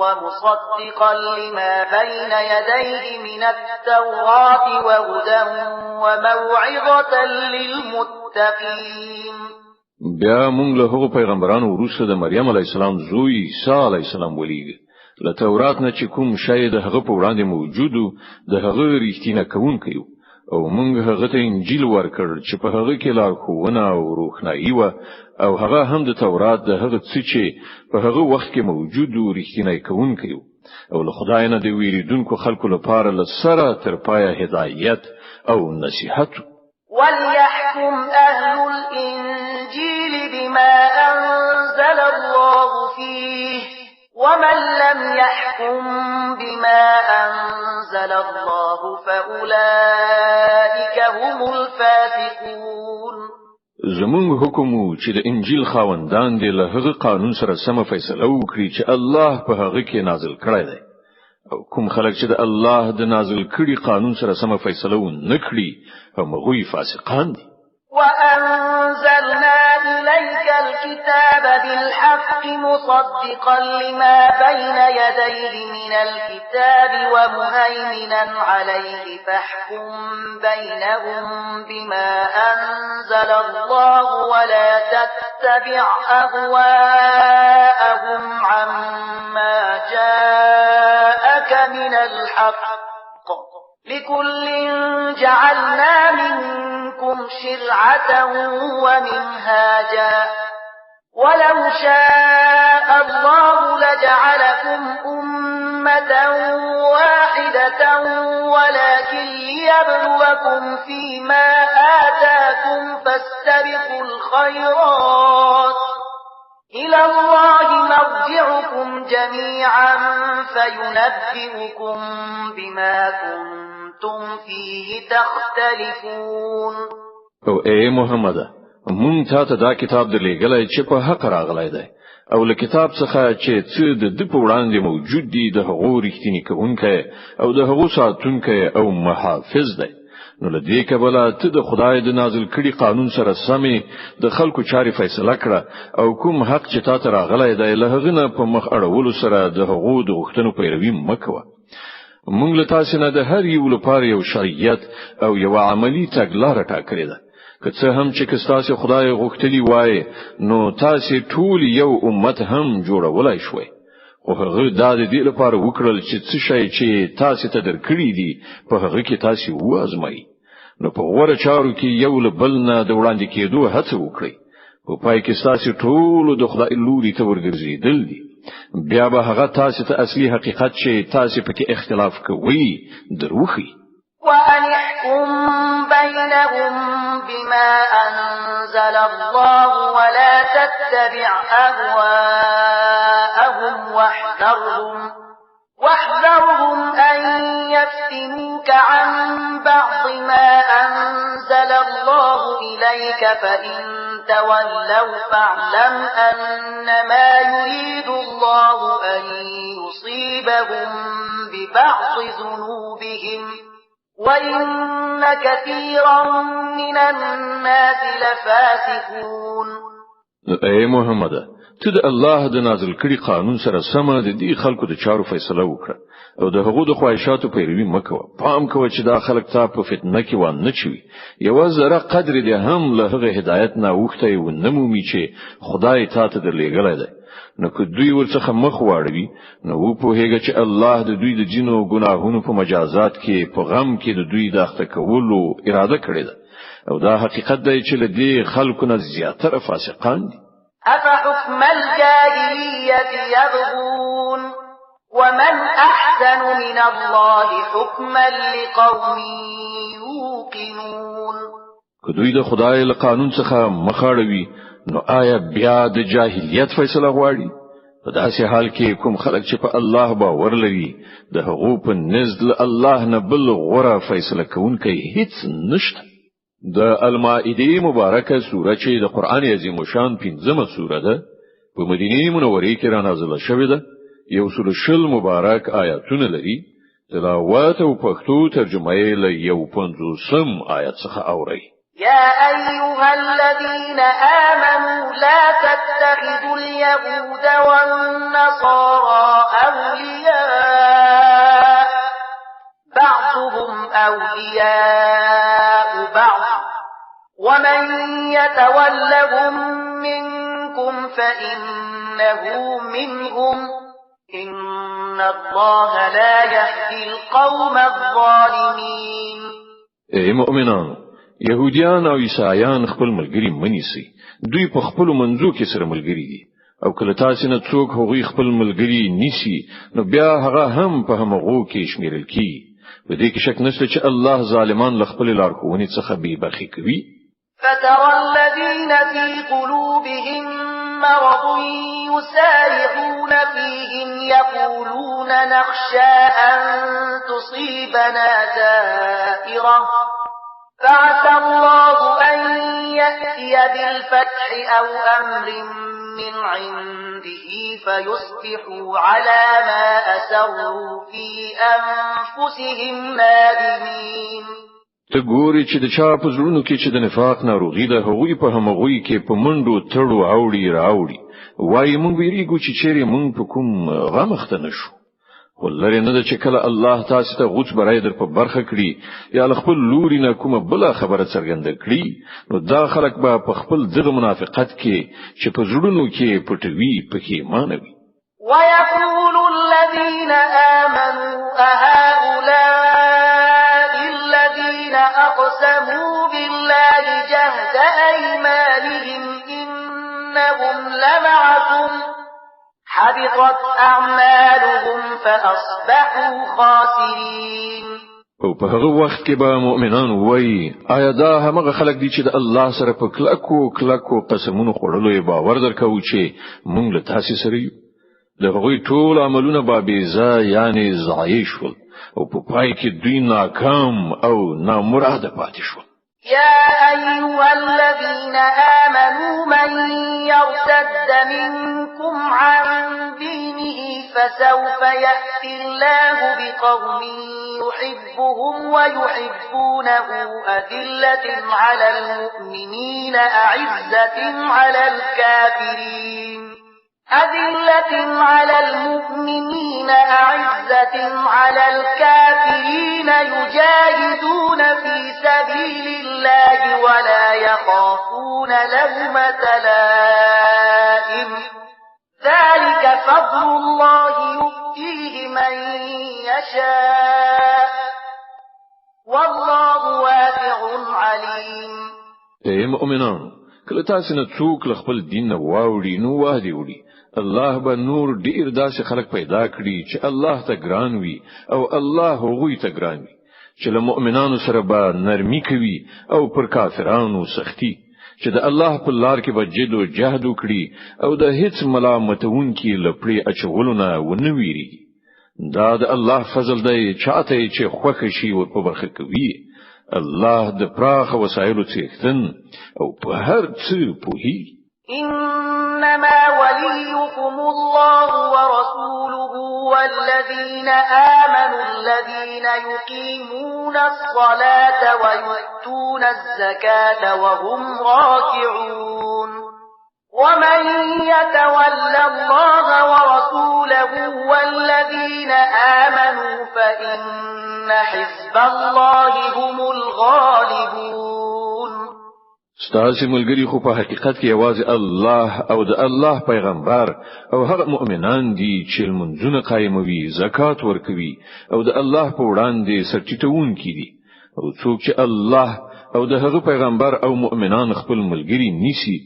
ومصدقا لما بين يديه من التوراة وهدى وموعظة للمتقين. بیا موږ له هغو پیغمبرانو وروسته د مریم علی السلام زوی عیسی علی السلام ولیږه. له تورات نه چې کوم شی د هغه په وړاندې موجودو د هغه ریښتینه کوونکی او موږ هغه ته انجیل ورکړ چې په هغه کې لارښوونه او روښنايي و، او هغه هم د تورات د هغه څه چې په هغه وخت کې موجود او ریښتینی کوونکی او له خدای نه د ویریدونکو خلکو لپاره لسره تر پایه هدایت او نصیحت. وليحكم أهل الإنجيل بما أنزل الله فيه ومن لم يحكم بما أنزل الله فأولئك هم الفاسقون. زمونږ حکم چې د انجیل خاوندان دي له هغه قانون سره سم فیصله وکړي چې الله په هغه کې نازل کړی دی، او کوم خلک چې د الله د نازل کړي قانون سره سم فیصله ونه کړي هم هغوی فاسقان دي. وأنزلنا إليك الكتاب بالحق مصدقا لما بين يديه من الكتاب ومهيمنا عليه فاحكم بينهم بما أنزل الله ولا تتبع أهواءهم عما جاءك من الحق لكل جعلنا منكم شرعة ومنهاجا ولو شاء الله لجعلكم أمة واحدة ولكن ليبلوكم فيما آتاكم فاستبقوا الخيرات إلى الله مرجعكم جميعا فينبئكم بما كنتم فيه تختلفون. او اے محمد مونږ ته دا کتاب درلېږلی چې په حق راغلی دی، او له کتاب څخه چې څه د په وړاندې موجود دي د هغو رښتینی کوونکی او د هغو ساتونکی او محافظ دی. نو له دې کبله ته د خدای د نازل کړي قانون سره سمې د خلکو چاري فیصله کړه، او کوم حق چې تاسو راغلی دی له هغه نه په مخ اړولو سره د هغو د غوښتنو پیروي مکوه. موږ له تاسو نه د هر یو لپاره یو شریعت او یو عملی تګلاره ټاکلې ده. که څه هم چې تاسو خدای غوښتلی وای نو تاسو ټول یو امت هم جوړولای شوي، خو هغه دا د دې لپاره وکړل چې څه شی چې تاسو ته درکړي دي په هغه کې تاسو وازمایي. نو په غوړه چارو کې یو له بل نه د وړاندې کېدو هڅه وکړئ، په پای کې تاسو ټول د خدای لوري ته ورګرځیدل دي. بیا به هغه تاسو ته اصلي حقیقت چې تاسو پکې اختلاف کوئ دروخي. وأن احكم بينهم بما أنزل الله ولا تتبع أهواءهم واحذرهم أن يفتنوك عن بعض ما أنزل الله إليك فإن تولوا فاعلم أنما يريد الله أن يصيبهم ببعض ذنوبهم وإن كثيرا من الناس لفاسقون. اے محمد ته د الله د نازل کړي قانون سره سم د دې خلکو د چارو فیصله وکړه او د هغو د خواهشاتو پیروي مکوه. پام کوه چې دا خلک تا په فتنه کې وانه چوي. یو ذره قدر دې هم له هغه هدایت نه وخته و نمومي چې خدای تا ته درلېږلی دی. نو که دوی ورڅخه مخ واړوي نو په هغه چې الله د دوی د جنو ګناهونو په مجازات کې په غم کې د دوی د اخته کولو اراده کړې ده او دا حقیقت دی چې له دې خلکو نه زیاتره فاسقان دي. أفحكم الجاهلية يبغون ومن أحسن من الله حكما لقوم يوقنون. که دوی د خدای له قانون څخه مخاړوي نو آیا بیا د جاهلیت فیصله غواړي؟ په داسې حال کې کوم خلک چې په الله باور لري د هغو په نزد الله نه بل غوره فیصله کوونکی هیڅ نشته. د المائده مبارکه سوره چې د قران عظیم شان 15مه سوره ده په مدینه منوره کې را نازله شوې ده. یو سل شل مبارک آیاتونه لري. تلاوت او پښتو ترجمه یې له یو 50 آیت څخه اوري. يا أيها الذين آمنوا لا تتخذوا اليهود والنصارى أولياء بعضهم أولياء بعض ومن يتولهم منكم فإنه منهم إن الله لا يهدي القوم الظالمين. اے مؤمنان، يهوديان او عیسایان خپل ملګری منیسي. دوی په خپل منځو کې سره ملګری دي او کله تاسو نه څوک هغوی خپل ملګری نیسي نو بیا هغه هم په همغو کې شمیرل کی. په دې کې شک نشته چې الله ظالمان له خپل لارښوونې څخه بې برخې کوي. فترى الذين في قلوبهم مرض يسارعون فيهم يقولون نخشى أن تصيبنا دائرة فعسى الله أن يأتي بالفتح أو أمر من عنده فيصبحوا على ما أسروا في أنفسهم نادمين. ته ګوري چې د چا په زړونو کې چې د نفاق ناروغي ده هغوی په همغوی کې په منډو تړو اوړي راوړي وایي مونږ ویریږو چې چیرې مونږ په کوم غم اخته نشو. ولري نه ده چې کله الله تاسو ته غوڅ برای در په برخه کړي یا خپل لوري نه کومه بل خبره څرګنده کړي نو دا خلک به په خپل دغه منافقت کې چې په زړونو کې پټوي پکې مانوي. ويقول الذين آمنوا أهؤلاء الذين أقسموا بالله جهد أيمانهم إنهم لمعكم حبطت أعمالهم فأصبحوا خاسرين. او په هغه وخت کې به مؤمنان وایي آیا دا هغه خلک دي چې د الله سره په کلکو قسمونو خوړلو یې باور درکوي چې موږ له تاسو سره یو. د هغوی ټول عملونه به بېځا یعنی ضایع شول او په پای کې دوی ناکام او نامراده پاتې شول. يا أيها الذين آمنوا من يرتد منكم عن دينه فسوف يأتي الله بقوم يحبهم ويحبونه أذلة على المؤمنين أعزة على الكافرين على الكافرين يجاهدون في سبيل الله ولا يخافون لومة لائم ذلك فضل الله يؤتيه من يشاء والله واسع عليم. اے مؤمنان، کله تاسو نه څوک خپل دین نه واوړي نو وادي وړي الله به نور ډیر داسې خلک پیدا کړي چې الله ته ګران وي او الله هغوی ته ګران وي چې له مؤمنانو سره به نرمي کوي او پر کافرانو سختی چې د الله په لار کې به جد او جهاد وکړي او د هیڅ ملامتونکي لپاره اچولو نه ونه ویریږي. دا د الله فضل دی چاته چې خوښ شي او په برخه کوي. الله د پراخ وسایلو څښتن او په هر څه پوهیږي. إنما وليكم الله ورسوله والذين آمنوا الذين يقيمون الصلاة ويؤتون الزكاة وهم راكعون ومن يتول الله ورسوله والذين آمنوا فإن حزب الله هم الغالبون. ستاسې ملګری خو په حقیقت کې یوازې الله او د الله پیغمبر او هغه مؤمنان دي چې منځونه قایموي، زکات ورکوي او د الله په وړاندې سرټیټونکي دي. او څوک چې الله او د هغه پیغمبر او مؤمنان خپل ملګری نیسي،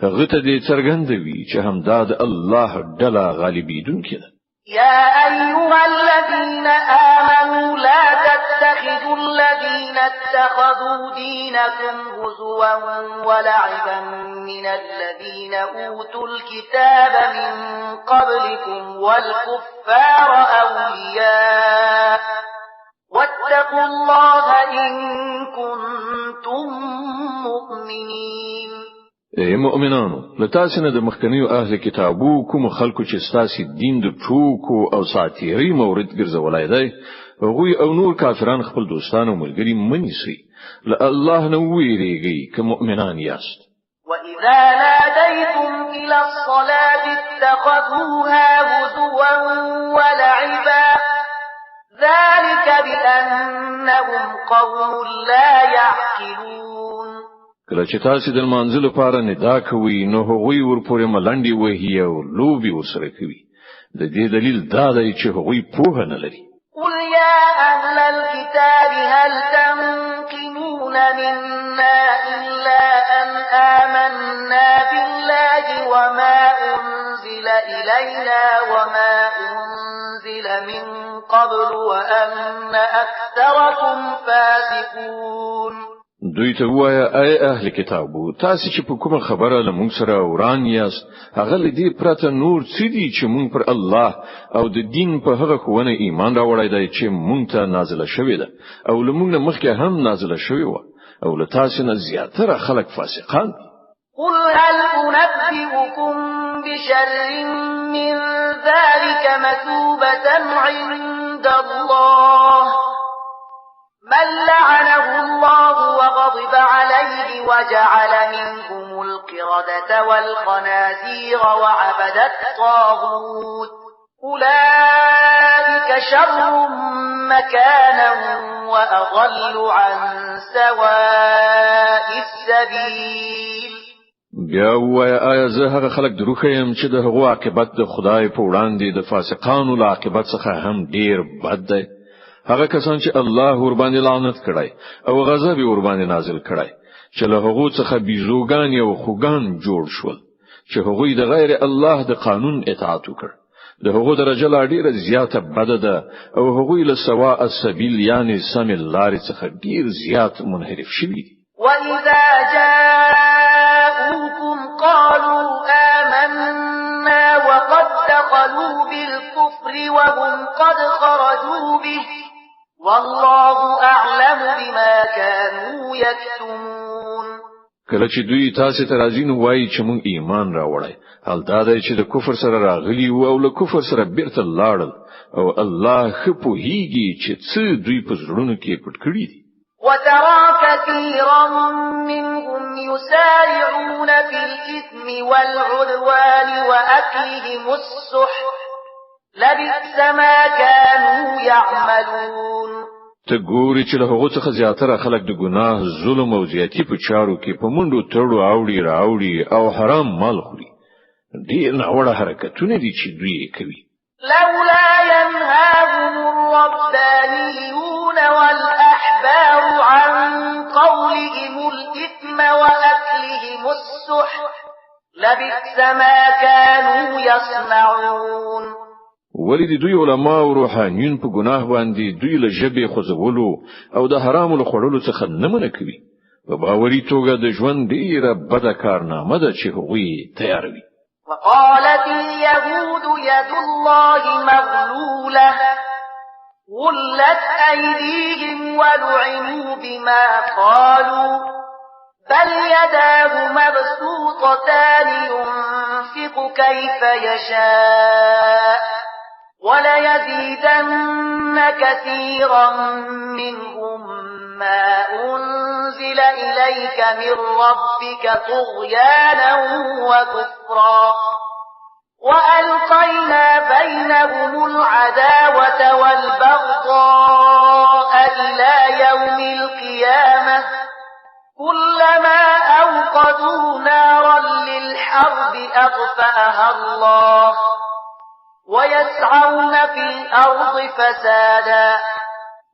هغه ته دې څرګندوي چې همدا د الله ډله غالبیدونکې ده. يا أيها الذين آمنوا لا تتخذوا الذين اتخذوا دينكم هزوا ولعبا من الذين أوتوا الكتاب من قبلكم والكفار أولياء واتقوا الله إن كنتم مؤمنين. ای مؤمنانو، لتاسې نه د مخکنیو اهل کتابو کوم خلکو چې ستاسې دین د ټوکو او ساتیري مورد ګرځولای دی، هغوی او نور کافران خپل دوستان او ملګري منیسي. له الله نه ویریږئ که مؤمنان یاست. وإذا ناديتم إلى الصلاة اتخذوها هزوا ولعبا ذلك بأنهم قوم لا يعقلون. کله چې تاسو د منځلو لپاره ندا کوي نو هغوی ورپورې ملنډي وهي او لوبي وسره کوي. د دې دلیل دا دی چې هغوی پوهه نه لري. قل يا أهل الكتاب هل تنقمون منا إلا أن آمنا بالله وما أنزل إلينا وما أنزل من قبل وأن أكثركم فاسقون. دوی ته وایا ای اهل کتابو، تاسو چې په کومه خبره له موږ سره وران یاست، هغه لدی پرته نور څه دي چې موږ پر الله او د دین په هغه خوونه ایمان راوړی دی چې موږ ته نازله شوې ده او له موږ نه مخکې هم نازله شوې و، او له تاسو نه زیاتره خلک فاسقان دي. قل هل أنبئكم بشر من ذلك مثوبة عند الله من لعنه الله وغضب عليه وجعل منهم القردة والخنازير وعبد الطاغوت أولئك شر مكانا وأضل عن سواء السبيل. بیا وایا آیا زه هغه خلک دروخه يم چې د هغو عاقبت د خدای په وړاندې د فاسقانو له عاقبت څخه هم ډیر بد دی؟ هغه کسان چې الله ور باندې لعنت کړای او غضب ور باندې نازل کړای چې له هغو څخه بیزوګان او خوګان جوړ شول چې هغوی د غیر الله د قانون اطاعت وکړ، د هغو درجه لا ډیره زیاته بده ده او هغوی له سواء السبیل یعنی سم الله څخه ډیر زیات منحرف شوي. وإذا جاءوكم قالوا آمنا وقد دخلوا بالكفر وهم قد خرجوا به والله أعلم بما كانوا يكتمون. کله چې دوی تاسو ته راځي نو وایي چې موږ ایمان راوړی، حال دا دی چې د کفر سره راغلي او له کفر سره بیرته لاړل او الله خپوهیږي چې څه دوی په زړونو کې پټ کړی دي. وترى كثيرا منهم يسارعون في الإثم والعدوان وأكلهم السحت لبئس ما كانوا يعملون. ته ګوري چې له هغو څخه زیاتره خلک د ګناه، ظلم او زیاتی په چارو کې په منډو تړو اوړي راوړي او حرام مال خوري. ډیر ناوړه حرکتونه دي چې دوی کوي. لولا ينهاهم الربانيون والأحبار عن قولهم الإثم وأكلهم السحت لبئس ما كانوا يصنعون. ولی دوی علما او روحانیون په ګناه باندې دوی له ژبې خوځولو او د حرامو له خوړلو څخه نه منع کوي. په باوري توګه د ژوند ډیره بده کارنامه ده چې هغوی تیاروي. وقالت اليهود يد الله مغلولة غلت أيديهم ولعنوا بما قالوا بل يداه مبسوطتان ينفق كيف يشاء وليزيدن كثيرا منهم ما أنزل إليك من ربك طغيانا وكفرا وألقينا بينهم العداوة والبغضاء إلى يوم القيامة كلما أوقدوا نارا للحرب أطفأها الله ويسعون في الأرض فسادا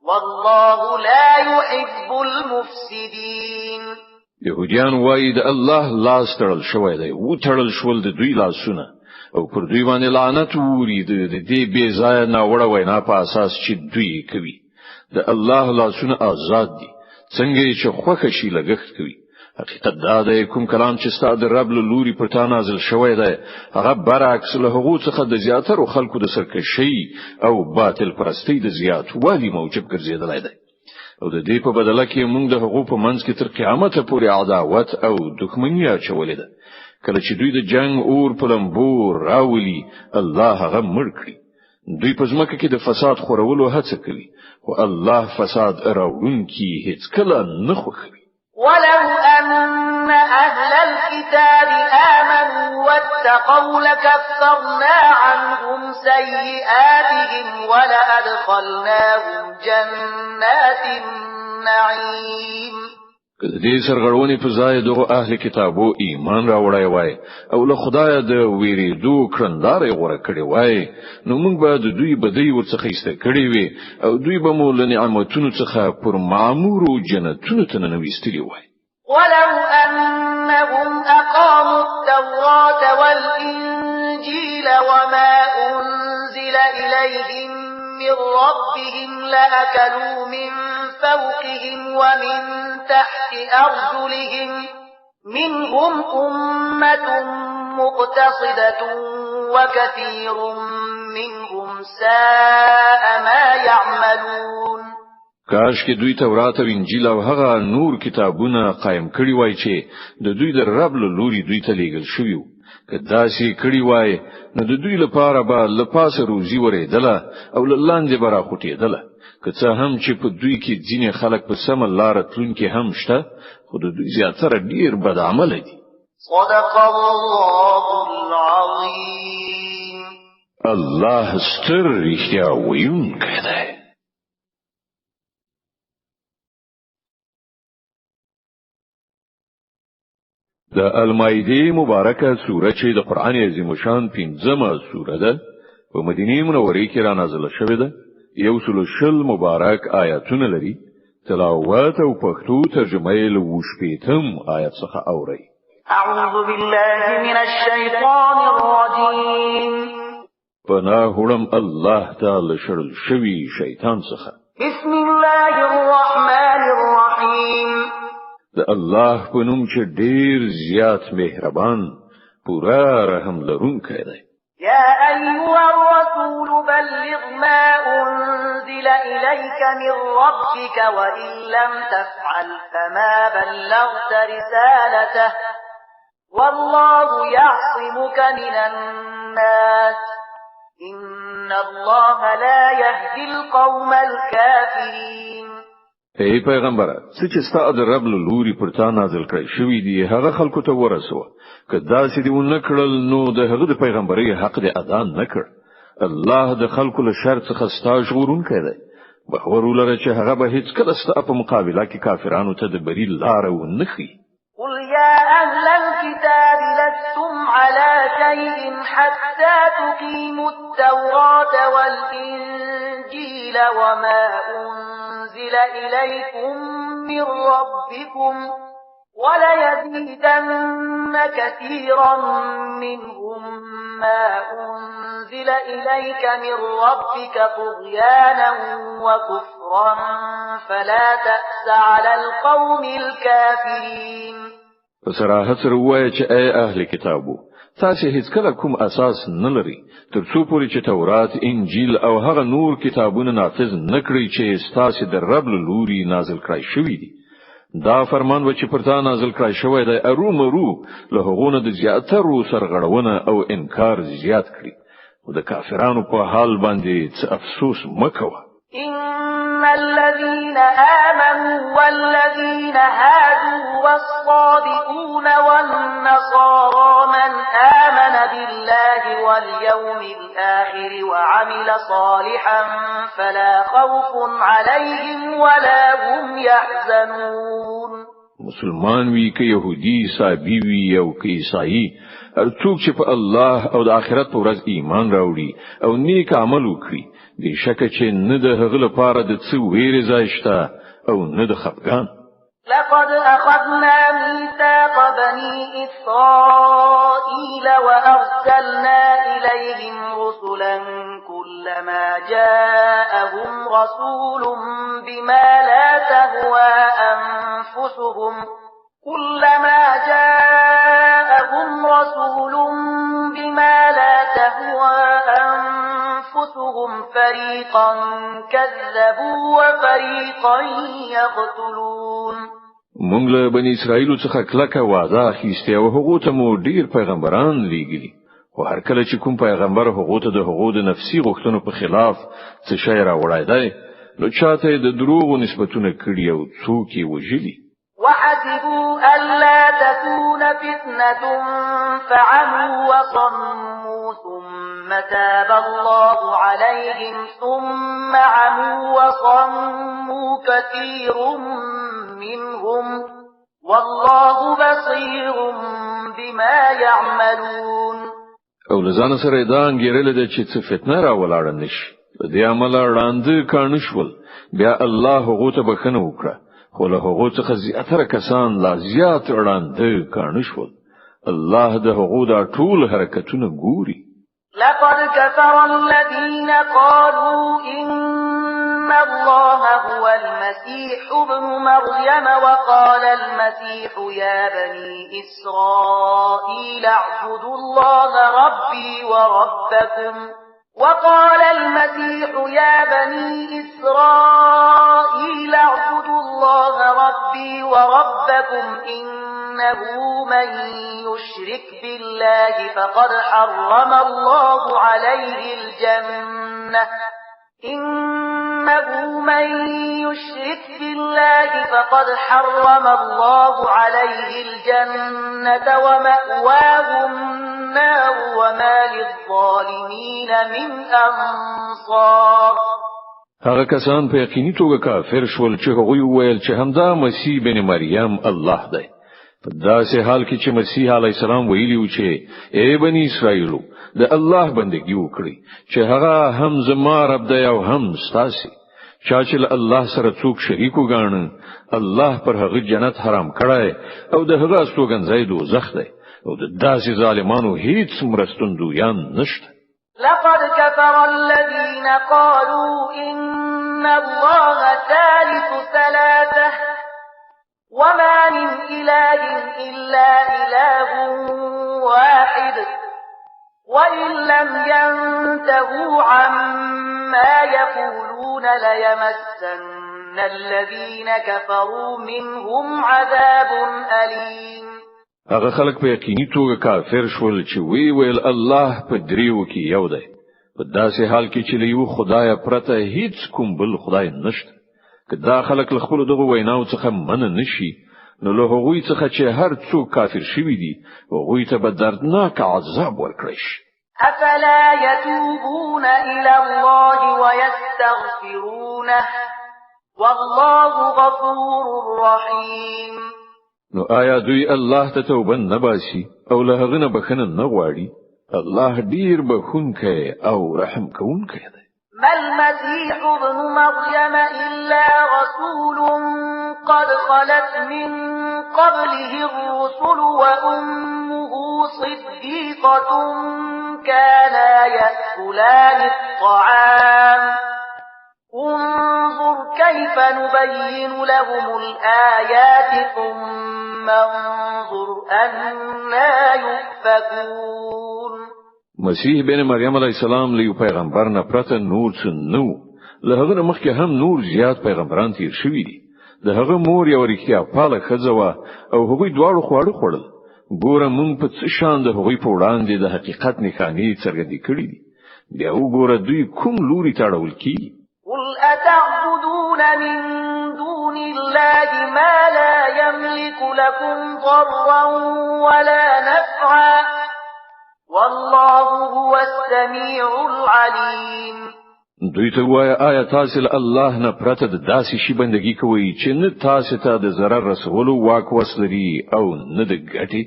والله لا يحب المفسدين. يهوديان وایي د الله لاس تړل شوی دی و تړل شول د دوی لاسونه او پر دوی باندې لعنت ووري د دې بې ځایه ناوړه وینا په اساس چې دوی کوي. د الله لاسونه آزاد دي څنګه چې خوښه شي لګښت کوي. حقیقت دا دی کوم کلام چې ستاسو د رب له لوري پر تا نازل شوی دی هغه برعکس له هغو څخه د زیاترو خلکو د سرکشي او باطل پرستی د زیاتوالي موجب ګرځیدلی دی او د دې په بدله کې موږ د هغو په منځ کې تر قیامت پورې عداوت او دښمنی اچولې ده. کله چې دوی د جنگ اور په لمبو راولي الله هغه مړ کړي. دوی په ځمکه کې د فساد خورولو هڅه کوي خو الله فساد راوړونکي هیڅ کله نه خوښوي. ولو أن أهل الكتاب آمنوا واتقوا لكفرنا عنهم سيئاتهم ولأدخلناهم جنات النعيم. کله دې سرغړونې په ځای دغه اهل کتابو ایمان راوړای وای او له خدای د ویریدو کړندارې غوړه کړې وای نو موږ به د دوی بدی ورڅخه ایسته کړې وي او دوی به مو له نعمتونو څخه پر معمور جنتونو ته ننويستلي وای. ولو أنهم أقاموا التوراة والإنجيل وما أنزل إليهم من ربهم لأكلوا من فوقهم ومن تحت أرجلهم منهم أمة مقتصدة وكثير منهم ساء ما يعملون. کاش کې دوی تورات او انجیل او هغه نور کتابونه قائم کړی وای چې د دوی د رب له لوري دوی ته لیږل شوی وو. که داسې کړی وای نو د دوی لپاره به لپاسه روزي ورېدله او لاندې به راخوټېدله. که څه هم چې په دوی کې ځینې خلک په سم لار تلونکي هم شته خو د دوی زیاتره ډیر بد عمل دي. صدق الله العظیم. الله ستر رښتیا ویونکی دی. د المائده مبارکه سوره چې د قران عظیم شان 15مه سوره ده په مدینه منوره کې را نازله شوې ده. یو سلسل مبارک آیاتونه لري. تلاوت او پښتو ترجمه یې له وشپیتم آیات څخه اوري. اعوذ بالله من الشیطان الرجیم. پناه وړم الله تعالی شړل شوی شیطان څخه. بسم الله الرحمن الرحیم. د الله په نوم چې ډیر زیات مهربان پورا رحم لرونکی دی. يا أيها الرسول بلغ ما أنزل إليك من ربك وإن لم تفعل فما بلغت رسالته والله يعصمك من الناس إن الله لا يهدي القوم الكافرين. ای پیغمبر څه چې ستاسو د رب له لوري پر تا نازل کړی شوی دی هغه خلکو ته ورسوه. که داسې دی ونه کړل نو د هغه د پیغمبري حق دی ادا نه کړ. الله د خلکو له شر څخه ستاسو ژغورونکی دی. باور ولرئ چې هغه به هیڅ کله ستاسو په مقابله کې کافرانو ته د بری لار ونه خي. قل يا أهل الكتاب لستم على شيء حتى تقيموا التوراة والإنجيل وما أنزل إليكم من ربكم وليزيدن كثيرا منهم ما أنزل إليك من ربك طغيانا وكفرا فلا تأس على القوم الكافرين. صراحت سره وایي چې اي اهل کتابو تاسو هیڅ کله کوم اساس نه لري تر څو پورې چې تورات انجیل او هغه نور کتابونه نافذ نکړي چې تاسو د رب له لوري نازل کړی شوی دي. دا فرمان و چې پرتا نازل کړای شوی دی ارومرو له هغونه د زیاترو سرغړونه او انکار زیات کړي او د کافرانو په حال باندې څه افسوس مکوه. إن الذين آمنوا والذين هادوا والصابئون والنصارى من آمن بالله واليوم الآخر وعمل صالحا فلا خوف عليهم ولا هم يحزنون. مسلمان وی که يهودي صابي وی او که عیسائی څوک چې په الله او د آخرت پر ورځ ایمان راوړي او نیک عمل وکړي دې شک چې نه د هغه لپاره د څه ویرې ځای شته او نه د خفګان. لقد أخذنا ميثاق بني إسرائيل وأرسلنا إليهم رسلا كلما جاءهم رسول بما لا تهوى أنفسهم فريقا كذبوا وفريقا يقتلون. مونږ له بنی اسرائیل څخه کلکه وعده اخیسته او هغه ته مو ډیر پیغمبران لیږلي خو هر کله چې کوم پیغمبر هغه ته د هغه د نفسي غوښتنو په خلاف څه شی راوړای دی نو چاته د دروغ نسبتونه کړی او څوک یې وژلي. وحسبوا ألا تكون فتنة فعموا وصموا ثم تاب الله عليهم ثم عموا وصموا كثير منهم والله بصير بما يعملون. او لزان سره دا انګیرل د چې څه فتنه را ولاړ نشي دې عمل وړاندې کانشول بیا الله هغه ته بخنه وکړه خو له هغه څخه زیاتره کسان لا زیات وړاندې کانشول. الله د هغه د ټول حرکتونه ګوري. لقد كفر الذين قالوا إن الله هو المسيح ابن مريم وقال المسيح يا بني إسرائيل اعبدوا الله ربي وربكم وقال المسيح يا بني إسرائيل اعبدوا الله ربي وربكم إنه من يشرك بالله فقد حرم الله عليه الجنة ومأواه النار وما للظالمين من أنصار. هغه کسان په یقیني توګه کافر شول چې هغوی وویل چې همدا مسیح بن مریم الله دی. په داسې حال کې چې مسیح علی السلام ویلی و چې ای بنی اسرائیلو د الله بندگی وکړي چې هغه هم زما رب دی او هم ستاسي. چا چې الله سره څوک شریک وګاڼه الله پر هغه جنت حرام کړای او د هغه استوګنځای دوزخ دی او د داسې ظالمانو هیڅ مرستندویان نشته. لقد كفر الذين قالوا إن الله ثالث ثلاثة وما من إله إلا إله واحد وإن لم ينتهوا عما يقولون ليمسن الذين كفروا منهم عذاب أليم. هغه خلک په یقیني توګه کافر شول چې وی ویل الله په دریو کې یو دی په داسې حال کې چې یو خدای پرته هیڅ کوم بل خدای نشته. که دا خلک له خپل دغه ویناو څخه من نشي نو له هغوی څخه چې هر څوک کافر شوی دی هغوی ته به دردناک عذاب ورکړي شي. أفلا يتوبون إلى الله ويستغفرونه والله غفور رحيم. نو آیا دوی الله ته توبه نه باسي او له هغه نه بخنه نه غواړي؟ الله ډیر بخونکی او رحم کوونکی دی. ما المسيح ابن مريم إلا رسول قد خلت من قبله الرسل وأمه صديقة كانا يأكلان الطعام انظر كيف نبين لهم الآيات ثم انظر أنا يؤفكون. مسیح بن مریم علیه السلام له پیغمبر نه پرته نور څه نو له هغه مخکې هم نور زیات پیغمبران تیر شوي دي د هغه مور یو رښتیا پاله ښځه وه او هغوی دواړو خواړه خوړل. ګوره مونږ په څه شان د هغوی په وړاندې د حقیقت نښانې څرګندې کړې دي. بیا وګوره دوی کوم لوري ته اړول کیږي. قل أتعبدون من دون الله ما لا يملك لكم ضرا ولا نفعا والله هو السميع العليم. دوی ته وایه آیا تاسو له الله نه پرته د داسې شي بندګي کوئ چې نه تاسو ته د ضرر رسولو واک وسلري او نه د ګټې،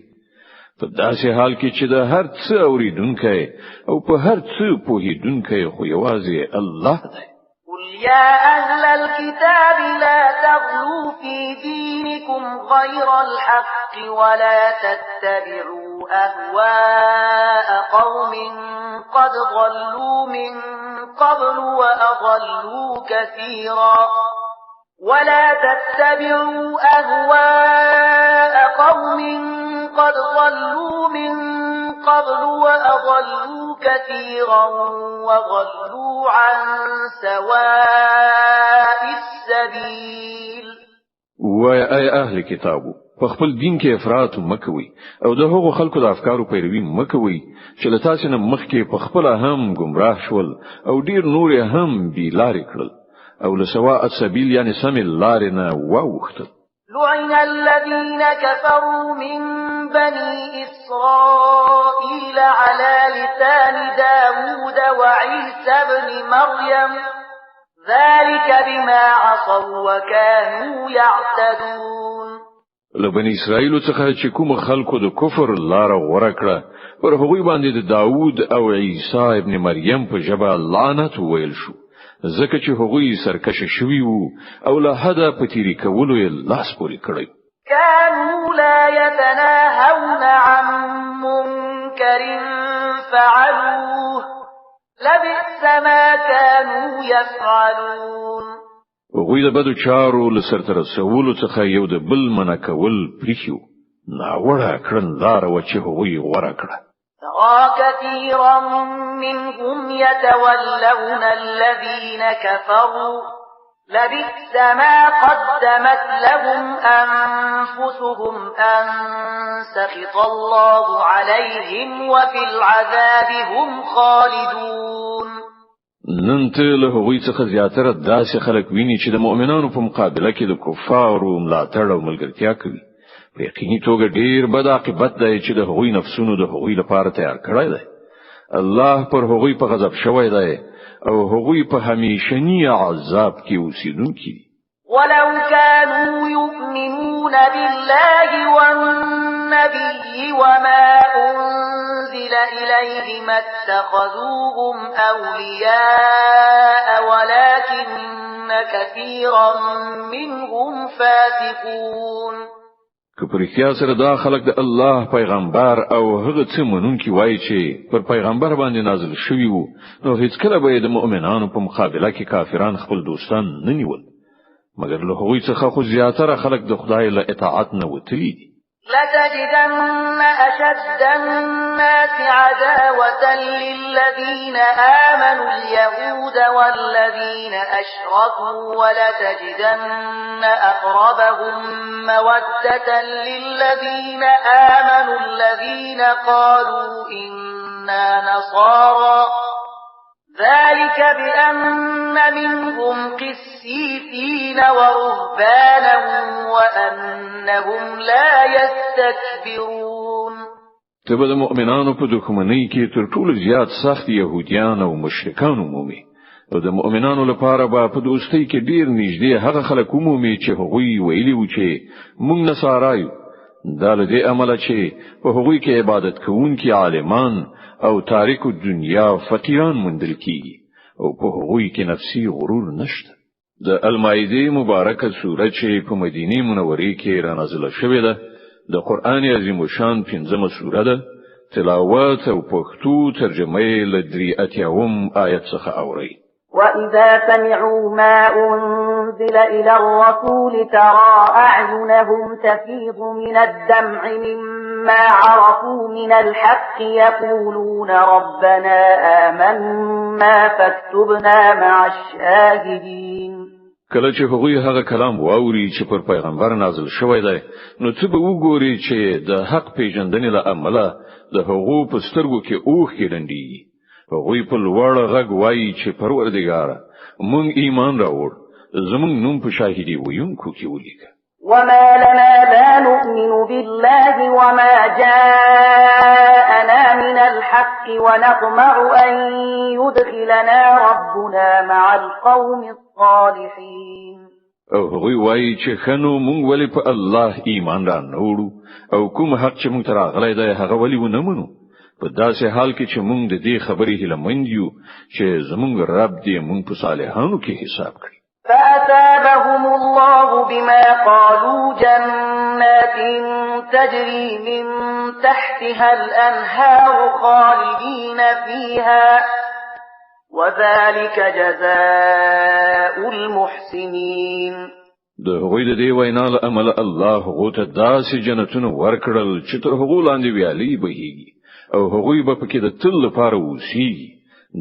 په داسې حال کې چې د هر څه اوریدونکی او په هر څه پوهیدونکی خو یوازې الله دی. قل يا أهل الكتاب لا تغلوا في دينكم غير الحق ولا تتبعوا أهواء قوم قد ضلوا من قبل وأضلوا كثيرا ولا تتبعوا أهواء قوم قد ضلوا من قبل وأضلوا كثيرا وضلوا عن سواء السبيل. وای اهل کتابو په خپل دین کې افراط مکوئ او د هغو خلکو د افکارو پیروي مکوئ چې له تاسو نه مخکې په خپل هم گمراه شول او ډیر نور هم بي لارې کړل او له سواء السبيل یعنی سم لارې نه واوښتل. لعن الذين كفروا من بني إسرائيل على لسان داود وعيسى بن مريم ذلك بما عصوا وكانوا يعتدون. لبني اسرائیل څخه چې کوم خلکو د کفر لار غوړه کړه پر هغوی باندې د داوود او عیسی ابن مریم په ژبه لعنت ویل شو ځکه چې هغوی سرکشه شوي وو او له حده په تیری کولو یې لاس پورې کړی. كانوا لا يتناهون عن منكر فعلوه لبئس ما كانوا يفعلون. هغوی د بدو چارو له سرته رسولو څخه یو د بل منع کول پریښیو. ناوړه کړنلاره وه چې هغوی غوره کړه. ترى كثيرا منهم يتولون الذين كفروا لبئس ما قدمت لهم أنفسهم أن سخط الله عليهم وفي العذاب هم خالدون. نن ته له هغوی څخه زیاتره داسې خلک ویني چې د مؤمنانو په مقابله کې د کفارو ملاتړ او ملګرتیا کوي. په یقیني توګه ډیر بد عاقبت دی چې د هغوی نفسونو د هغوی لپاره تیار کړی دی. الله پر هغوی په غضب شوی دی او هغوی په همیشنی عذاب کې اوسیدونکي دي. ولو كانوا يؤمنون بالله والنبي وما أنزل إليه ما اتخذوهم أولياء ولكن كثيرا منهم فاسقون. که پر اختیار سره دا خلق د الله پیغمبر او هغه څه منونکي وایي چې پر پیغمبر باندې نازل شوی وو نو هیڅ کله به د مؤمنانو په مقابله کې کافران خپل دوستان نه نیول مګر له هغوی څخه خو زیاتره خلق د خدای له اطاعت نه وتلی دي. لتجدن أشد الناس عداوة للذين آمنوا اليهود والذين أشركوا ولتجدن أقربهم مودة للذين آمنوا الذين قالوا إنا نصارى ذلك بأن منهم قسيسين ورهبانا وأنهم لا يستكبرون. تبه د مؤمنانو په دښمنۍ کې تر ټولو زیات سخت يهوديان او مشرکان عمومي او د مؤمنانو لپاره به په دوستۍ کې ډیر نږدې هغه خلک عمومي چې هغوی ویلي و چې موږ نصارایو. دا له دې عمله چې په هغوی کې عبادت کوونکي عالمان او تاریکو دنیا فقیران مندل کیږي او په هغوی کې نفسي غرور نشته. د المائده مبارکه سوره چې په مدینه منوره کې را نازله شوې ده د قران عظیم شان 5مه سوره ده. تلاوت او پښتو ترجمه یې له 83 آیت څخه اوري. وَإِذَا سَمِعُوا مَا أُنزِلَ إِلَى الرَّسُولِ تَرَى أَعْيُنَهُمْ تَفِيضُ مِنَ الدَّمْعِ مِمَّا عَرَفُوا مِنَ الْحَقِّ يَقُولُونَ رَبَّنَا آمَنَّا فَاكْتُبْنَا مَعَ الشَّاهِدِينَ. کله چې هغوی هغه کلام واوري چې پر پیغمبر نازل شوی دی نو څه به وګوري چې د حق پیژندنې له امله د هغو په سترګو کې اوښکې ډنډېږي. هغوی په لوړ غږ وایي چې پروردګاره مونږ ایمان راوړ، زمونږ نوم په شاهدي ویونکو کې ولیکه. وما لنا لا نؤمن بالله وما جاءنا من الحق ونطمع أن يدخلنا ربنا مع القوم الصالحين. او هغوی وایي چې خنو مونږ ولې په الله ایمان را نوړو او کوم حق چې مونږ ته راغلی دی هغه ولې ونه منو، په داسې حال کې چې مونږ د دې خبرې هیله مند یو چې زمونږ رب دې مونږ په صالحانو کې حساب کړي. فأثابهم الله بما قالوا جنات تجري من تحتها الأنهار خالدين فيها وذلك جزاء المحسنين. د هغوی د دې وینا له امله الله هغو ته داسې جنتونه ورکړل چې تر هغو لاندې ویالې بهیږي او هغوی به پکې د تل لپاره اوسېږي.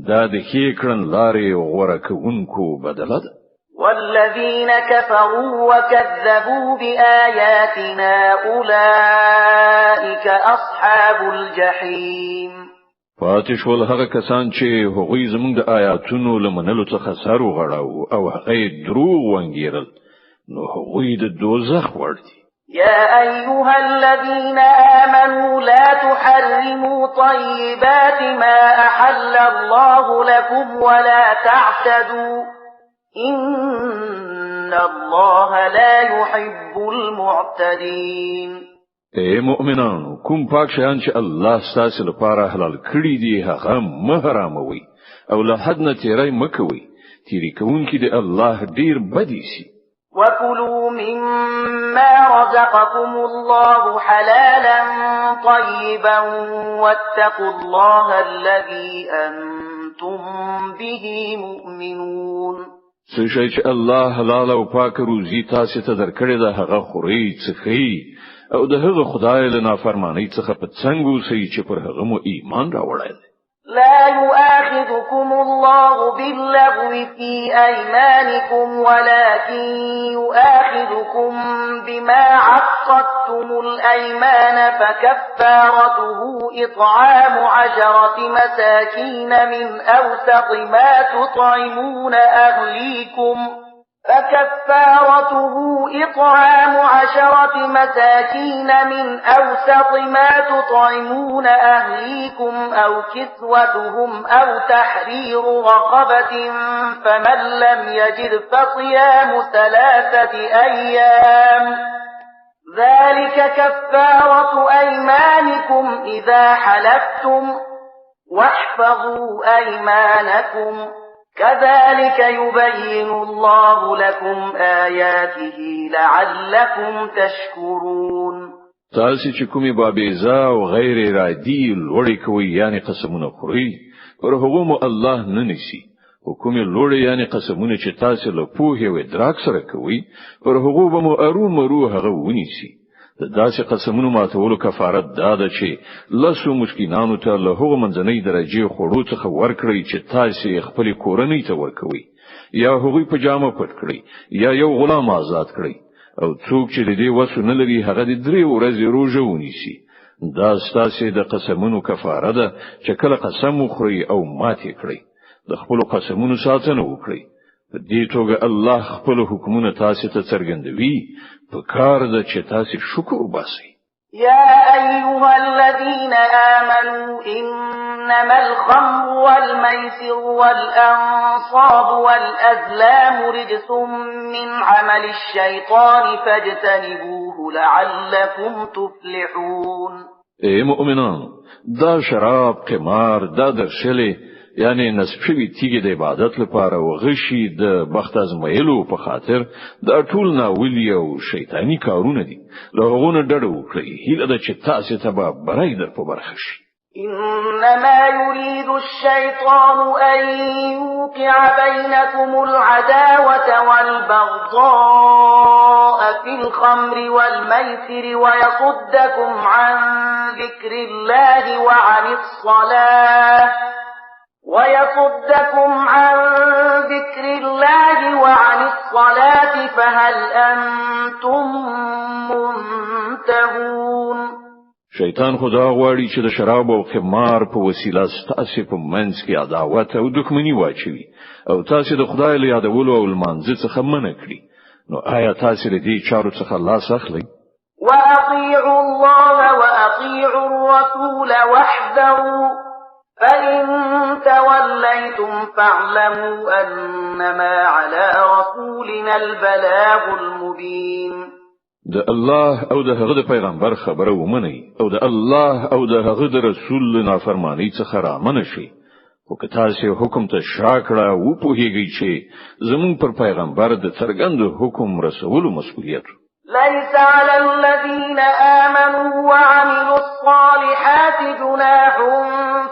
دا د ښې کړنلارې غوره کوونکو بدله ده. والذين كفروا وكذبوا بآياتنا أولئك أصحاب الجحيم. فاتش ول هغه کسان چې هغوی زموږ د آیاتونو لمنلو څخه سر وغړاو او هغه دروغ وانګیرل نو هغوی د دوزخ وړ دي. يا أيها الذين آمنوا لا تحرموا طيبات ما أحل الله لكم ولا تعتدوا إن الله لا يحب المعتدين. اے مؤمنانو کوم پاک شیان چې الله ستاسو لپاره حلال کړی دي هغه مه حراموي او له حد نه تیری مکوي، تیری کوونکی د الله ډیر بدی سي. وكلوا مما رزقكم الله حلالا طيبا واتقوا الله الذي أنتم به مؤمنون. څه شي چې الله حلال او پاک روزي تاسو ته درکړی ده هغه خوري څخه او د هغه خدای له نافرمانی څخه په څنګه سي چې پر هغه مو ایمان راوړی. لا يؤاخذكم الله باللغو في أيمانكم ولكن يؤاخذكم بما عقدتم الأيمان فكفارته إطعام 10 مساكين من أوسط ما تطعمون أهليكم من أوسط ما تطعمون أهليكم أو كسوتهم أو تحرير رقبة فمن لم يجد فصيام 3 أيام ذلك كفارة أيمانكم إذا حلفتم واحفظوا أيمانكم كذلك يبين الله لكم آياته لعلكم تشكرون. تاسو چې کومي بابیزا او غیر ارادي لوړی کوي یعنی قسمونه خوري پر هغه مو الله نه نشي. حکم لوړی یعنی قسمونه چې تاسو له پوهې او ادراک سره کوي پر هغه به مو مرو هغه ونیسي. د داسې قسمونو ماتولو کفارت دا ده چې لاسو مسکینانو ته له هغه منځنۍ درجه خوړو څخه ورکړي چې تاسو خپل کورنۍ ته ورکوي یا هغوی په جامه پټ کړي یا یو غلام آزاد کړي او څوک چې د دې وسو نه لري هغه د 3 ورځې روزه ونیسي. دا ستاسو د قسمونو کفاره ده چې کله قسم وخوري او ماتې کړي د خپل قسمونو ساتنه وکړي. په دې توګه الله خپل حکمونه تاسو ته څرګندوي فکار ده چې تاسو شکر وباسئ. يا أيها الذين آمنوا إنما الخمر والميسر والأنصاب والأزلام رجس من عمل الشيطان فاجتنبوه لعلكم تفلحون. اے مؤمنان دا شراب قمار دا درشلی یعنی نسب شوی تیګه د عبادت لپاره او غشي د بخت ازمایلو په خاطر د ټول ناولی او شیطانی کارونه دي. له هغه ډډه وکړئ هیله ده چې تاسو ته به برای در په برخه شي. إنما يريد الشيطان أن يوقع بينكم العداوة والبغضاء في الخمر والميسر ويصدكم عن ذكر الله ويصدكم عن ذكر الله وعن الصلاة فهل أنتم منتهون شیطان خدا غواړي چې د شراب او خمار په وسیله ستاسو په منځ کې عداوت او دښمنی واچوي او تاسو د خدای له یادولو او لمانځه څخه منع کړي. نو آیا تاسو د دې چارو څخه لاس اخلئ؟ وأطيعوا الله وأطيعوا الرسول واحذروا فإن توليتم فاعلموا أنما على رسولنا البلاغ المبين. د الله او د هغه د پیغمبر خبره ومنئ او د الله او د هغه د رسول نافرمانی څخه رامنه شئ. خو که تاسو حکم ته شاکړه او پوهیږئ چې زمون پر پیغمبر د څرګند حکم رسولو مسؤلیت ليس على الذين آمنوا وعملوا الصالحات جناح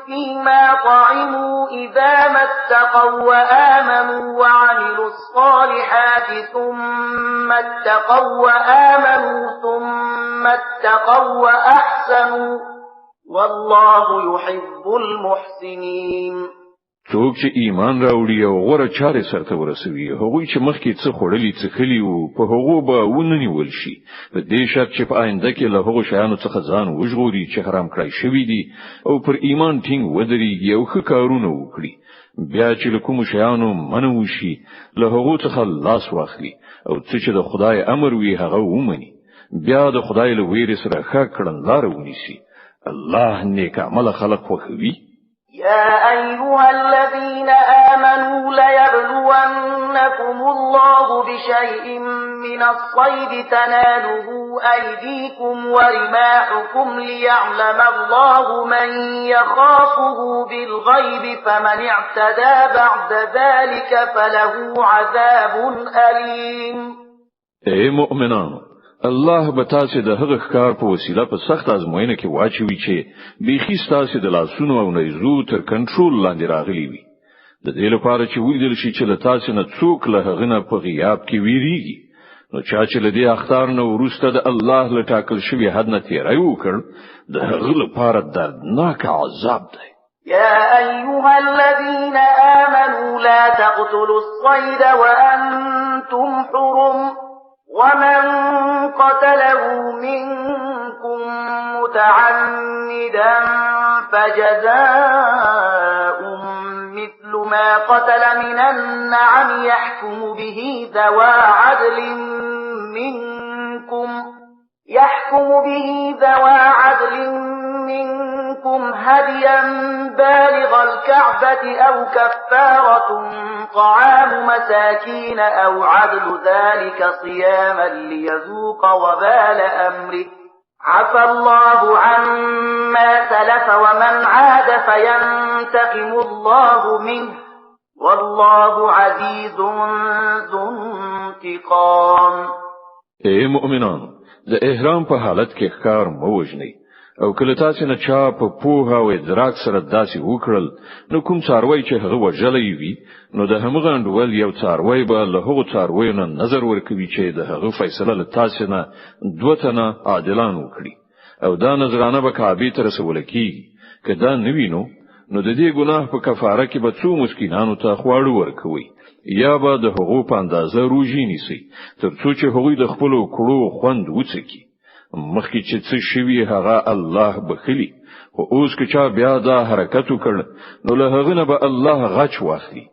فيما طعموا إذا ما اتقوا وآمنوا وعملوا الصالحات ثم اتقوا وآمنوا ثم اتقوا وأحسنوا والله يحب المحسنين. څوک چې ایمان راوړي او غوړه چارې سرته ورسوي هغوی چې مخکې څه خورلي څه خلی او په هغو به وننیول شي په دې شرط چې په آینده کې له هغو شیانو څخه ځان وژغوري چې حرام کړی شوی دي او پر ایمان ټینګ ودرېږي او ښه کارونه وکړي. بیا چې له کومو شیانو منع وشي له هغو څخه لاس واخلي او څه چې د خدای امر وي هغه ومني. بیا د خدای له ویرې سره ښه کړنلاره ونیسي. الله نیک عمل خلق خوښوي. يا أيها الذين آمنوا ليبلونكم الله بشيء من الصيد تناله أيديكم ورماحكم ليعلم الله من يخافه بالغيب فمن اعتدى بعد ذلك فله عذاب أليم. اے مؤمنانو، الله به تاسو د هغه ښکار په وسیله په سخت ازموینه کې واچوي چې بيخي تاسو د لاسونو او نيزو تر کنټرول لاندې راغلي وي. د دې لپاره چې ولیدل شي چې له تاسو نه څوک له هغه نه په غیاب کې ویریږي. نو چې له دې اختار نه ورسته د الله له ټاکل شوی حد نه تیری وکړ د هغه لپاره دردناک عذاب دی. يا أيها الذين آمنوا لا تقتلوا الصيد وأنتم حرم ومن قتله منكم متعمدا فجزاء مثل ما قتل من النعم يحكم به ذوى عدل منكم هديا بالغ الكعبة أو كفارة طعام مساكين أو عدل ذلك صياما ليذوق وبال أمره عفى الله عما سلف ومن عاد فينتقم الله منه والله عزيز ذو انتقام. اے مؤمنان، د احرام په حالت کې ښکار مو وژنئ او کله تاسو نه چا په پوها او ادراک سره داسې وکړل نو کوم څاروي چې هغه وژلې وي نو د همغه انډول یو څاروي به له هغو څارویو نه نظر ورکوي چې د هغه فیصله له تاسو نه دوه تنه عادلان وکړي او دا نظرانه به کعبه ته رسول کیږي. که دا نوینو نو د دې ګناه په کفاره کې به څو مسکینانو ته خواړه ورکوي یا به د هغو په اندازه روزي نیسي تر څو چې هغوی د خپل کړو خوند وڅکي. مخکې چې څه شوی هغه الله بخلی خو اوس که چا بیا دا حرکت وکړ نو له هغه نه به الله غچ واخلي.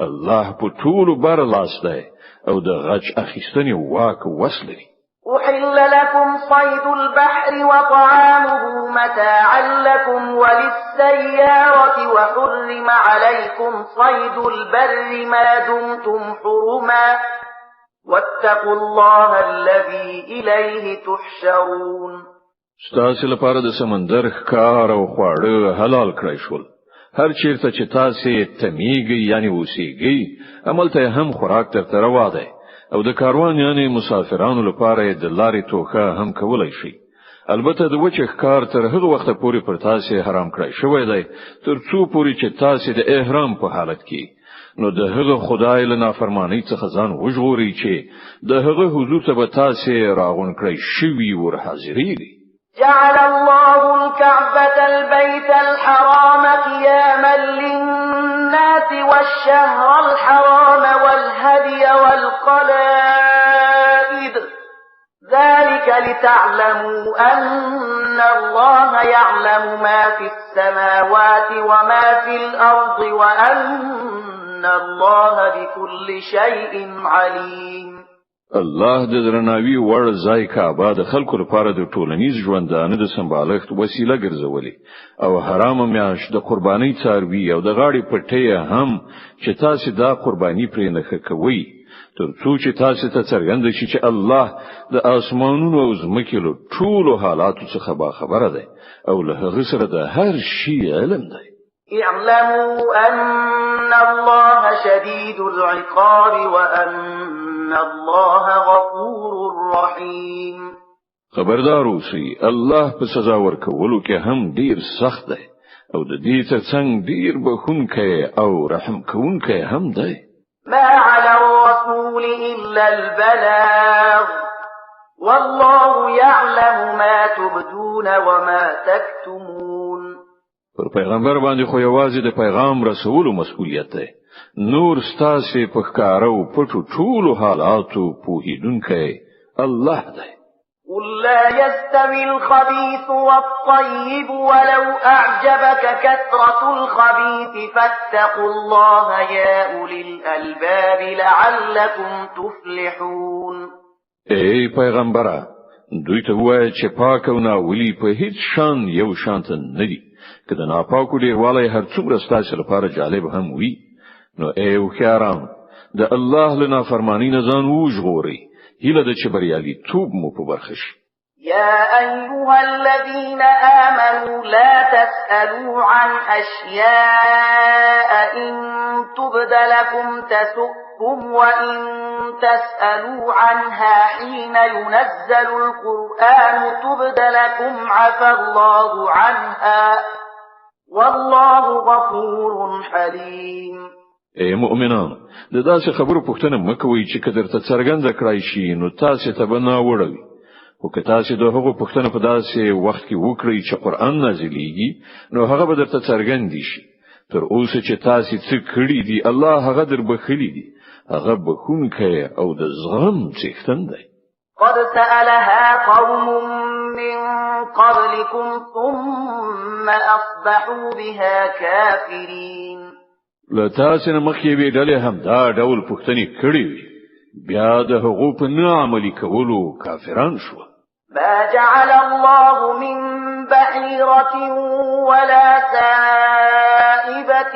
الله په ټول بر لاس دی او د غچ اخیستنې واک وسلري. أحل لكم صيد البحر وطعامه متاعا لكم وللسيارة وحرم عليكم صيد البر ما دمتم حرما واتقوا الله الذي إليه تحشرون. ستاسو لپاره د سمندر ښکار او خواړه حلال کړی شول. هر چیرته چې تاسو تمیږي یعنی اوسېږي عملته هم خوراک تر روا دی او د کاروان یعنی مسافرانو لپاره د لارې توخه هم کولای شي. البته د وچه ښکار تر هغه وخت پورې پر تاسو حرام کړی شوی دی تر څو پورې چې تاسو د احرام په حالت کې نو د هغه خدای له نافرمانی څخه ځان وژغوري چې د هغه حضور ته به تاسو راغون کړی شوی ور حاضرېږي. جعل الله الكعبة البيت الحرام قياما للناس والشهر الحرام والهدي والقلائد ذلك لتعلموا أن الله يعلم ما في السماوات وما في الأرض وأن الله بكل شيء عليم. الله د درناوي وړ ځای کعبه د خلکو لپاره د ټولنیز ژوندانه د سمبالښت وسیله ګرځولې او حرام میاش د قرباني څاروي او د غاړې پټي هم چې تاسو دا قرباني پرې نه کوي تر څو چې تاسو ته څرګند شي چې الله د اسمانونو او ځمکې له ټولو حالاتو څخه باخبره دی او له هغه سره د هر شي علم دی. اعلموا أن الله شديد العقاب وأن الله غفور رحيم. خبردار اوسئ الله په سزا ورکولو کې هم ډیر سخت دی او د دې ترڅنګ ډیر بخښونکی او رحم کوونکی هم دی. ما على الرسول إلا البلاغ والله يعلم ما تبدون وما تكتمون. پر پیغمبر باندې خو یوازې د پیغام رسولو مسؤلیت دی. نور ستاسو په ښکارو پټو ټولو حالاتو پوهیدونکی الله دی. قل لا يستوي الخبيث والطيب ولو أعجبك كثرة الخبيث فاتقوا الله يا أولي الألباب لعلكم تفلحون. ای پیغمبره دوی ته وایي چې پاک او ناولي په هیڅ شان یو شانت نه دي. کله ناپاکو ډیروالی هر څومره ستاسو لپاره جالب هم وي نو ای وخیاران د الله لنا فرمانی نه ځان وژغوري هیله د چې بریالي توب مو په برخه شي. يا أيها الذين آمنوا لا تسألوا عن أشياء إن تبد لكم تسؤكم وإن تسألوا عنها حين ينزل القرآن تبد لكم عفى الله عنها والله غفور حليم. ای مؤمنان د داسې خبرو پوښتنه مکوئ چې کدر ته څرګنده کړای شي نو تاسو ته به نه وړوي او که تاسو د هغو پوښتنه په داسې وخت کې وکړئ چې قرآن نازلېږي نو هغه به درته څرګند شي. تر اوسه چې تاسو څه کړی دي الله هغه در بخښلی دي هغه بخښونکی او د زغم څښتن دی. قد سألها قوم من قبلكم ثم أصبحوا بها كافرين. لتاسو نه مخکې وی ډلې هم دا ډول پوښتنې کړې وي بیا د هغو په نه عملي کولو کافران شو. ما جعل الله من بحيرة ولا سائبة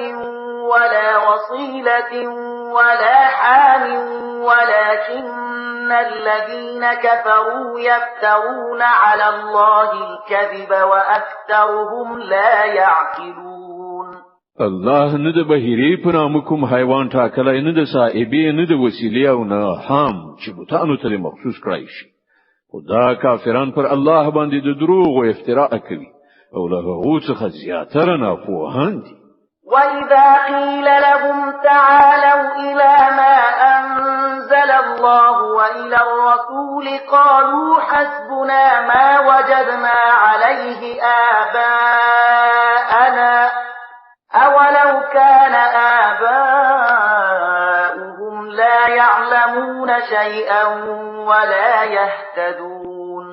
ولا وصيلة ولا حام ولكن الذين كفروا يفترون على الله الكذب وأكثرهم لا يعقلون. الله نه د بهيري په نام کوم حیوان ټاکلای نه د صاحبې نه د وسیلې او نه هم چې بوتانو ته مخصوص کړای شي. خدا کافران پر الله باندې د دروغ او افتراء کوي او له هغه څخه زیاتره ناپوهان دي. وإذا قيل لهم تعالوا إلى ما أنزل الله وإلى الرسول قالوا حسبنا ما وجدنا عليه آباءنا أولو كان آباؤهم لا يعلمون شيئا ولا يهتدون.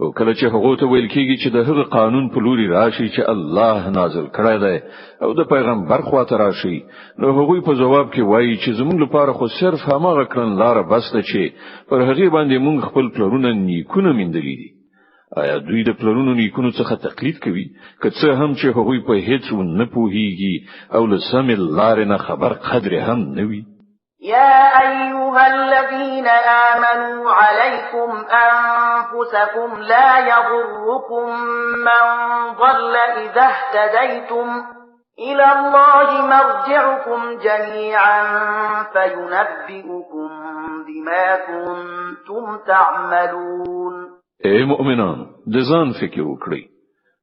او کله چې هغه ته ویل کېږي چې د هغه قانون په لوري راشي چې الله نازل کړی دی او د پیغمبر خواته راشي نو هغه په جواب کې وایي چې زموږ لپاره خو صرف هماغه کړن لار بس ده چې پر هغه باندې موږ خپل پلرونه نیکونه میندلې دي. آیا دوی د پلرونو نیکونو څخه تقلید کوي که څه هم چې هغه په هیڅ نه پوهیږي او له سم لارې نه خبر قدر هم نه وي. يا أيها الذين آمنوا عليكم أنفسكم لا يضركم من ضل إذا اهتديتم إلى الله مرجعكم جميعا فينبئكم بما كنتم تعملون. ای مؤمنان د ځان فکر وکړئ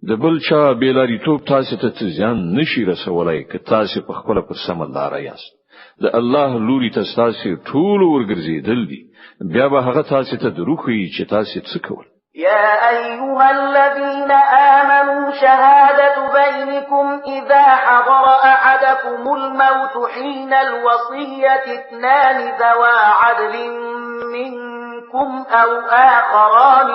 د بل چا بیلاریتوب تاسو ته ځان نشي رسولای که تاسو په خپل پر سم لار یاست. د الله لوري تاسو ټول ورګرځیدل دي بیا به هغه تاسو ته دروخی چې تاسو څه کول. يا أيها الذين آمنوا شهادة بينكم إذا حضر أحدكم الموت حين الوصية اثنان ذوى عدل منكم أو آخران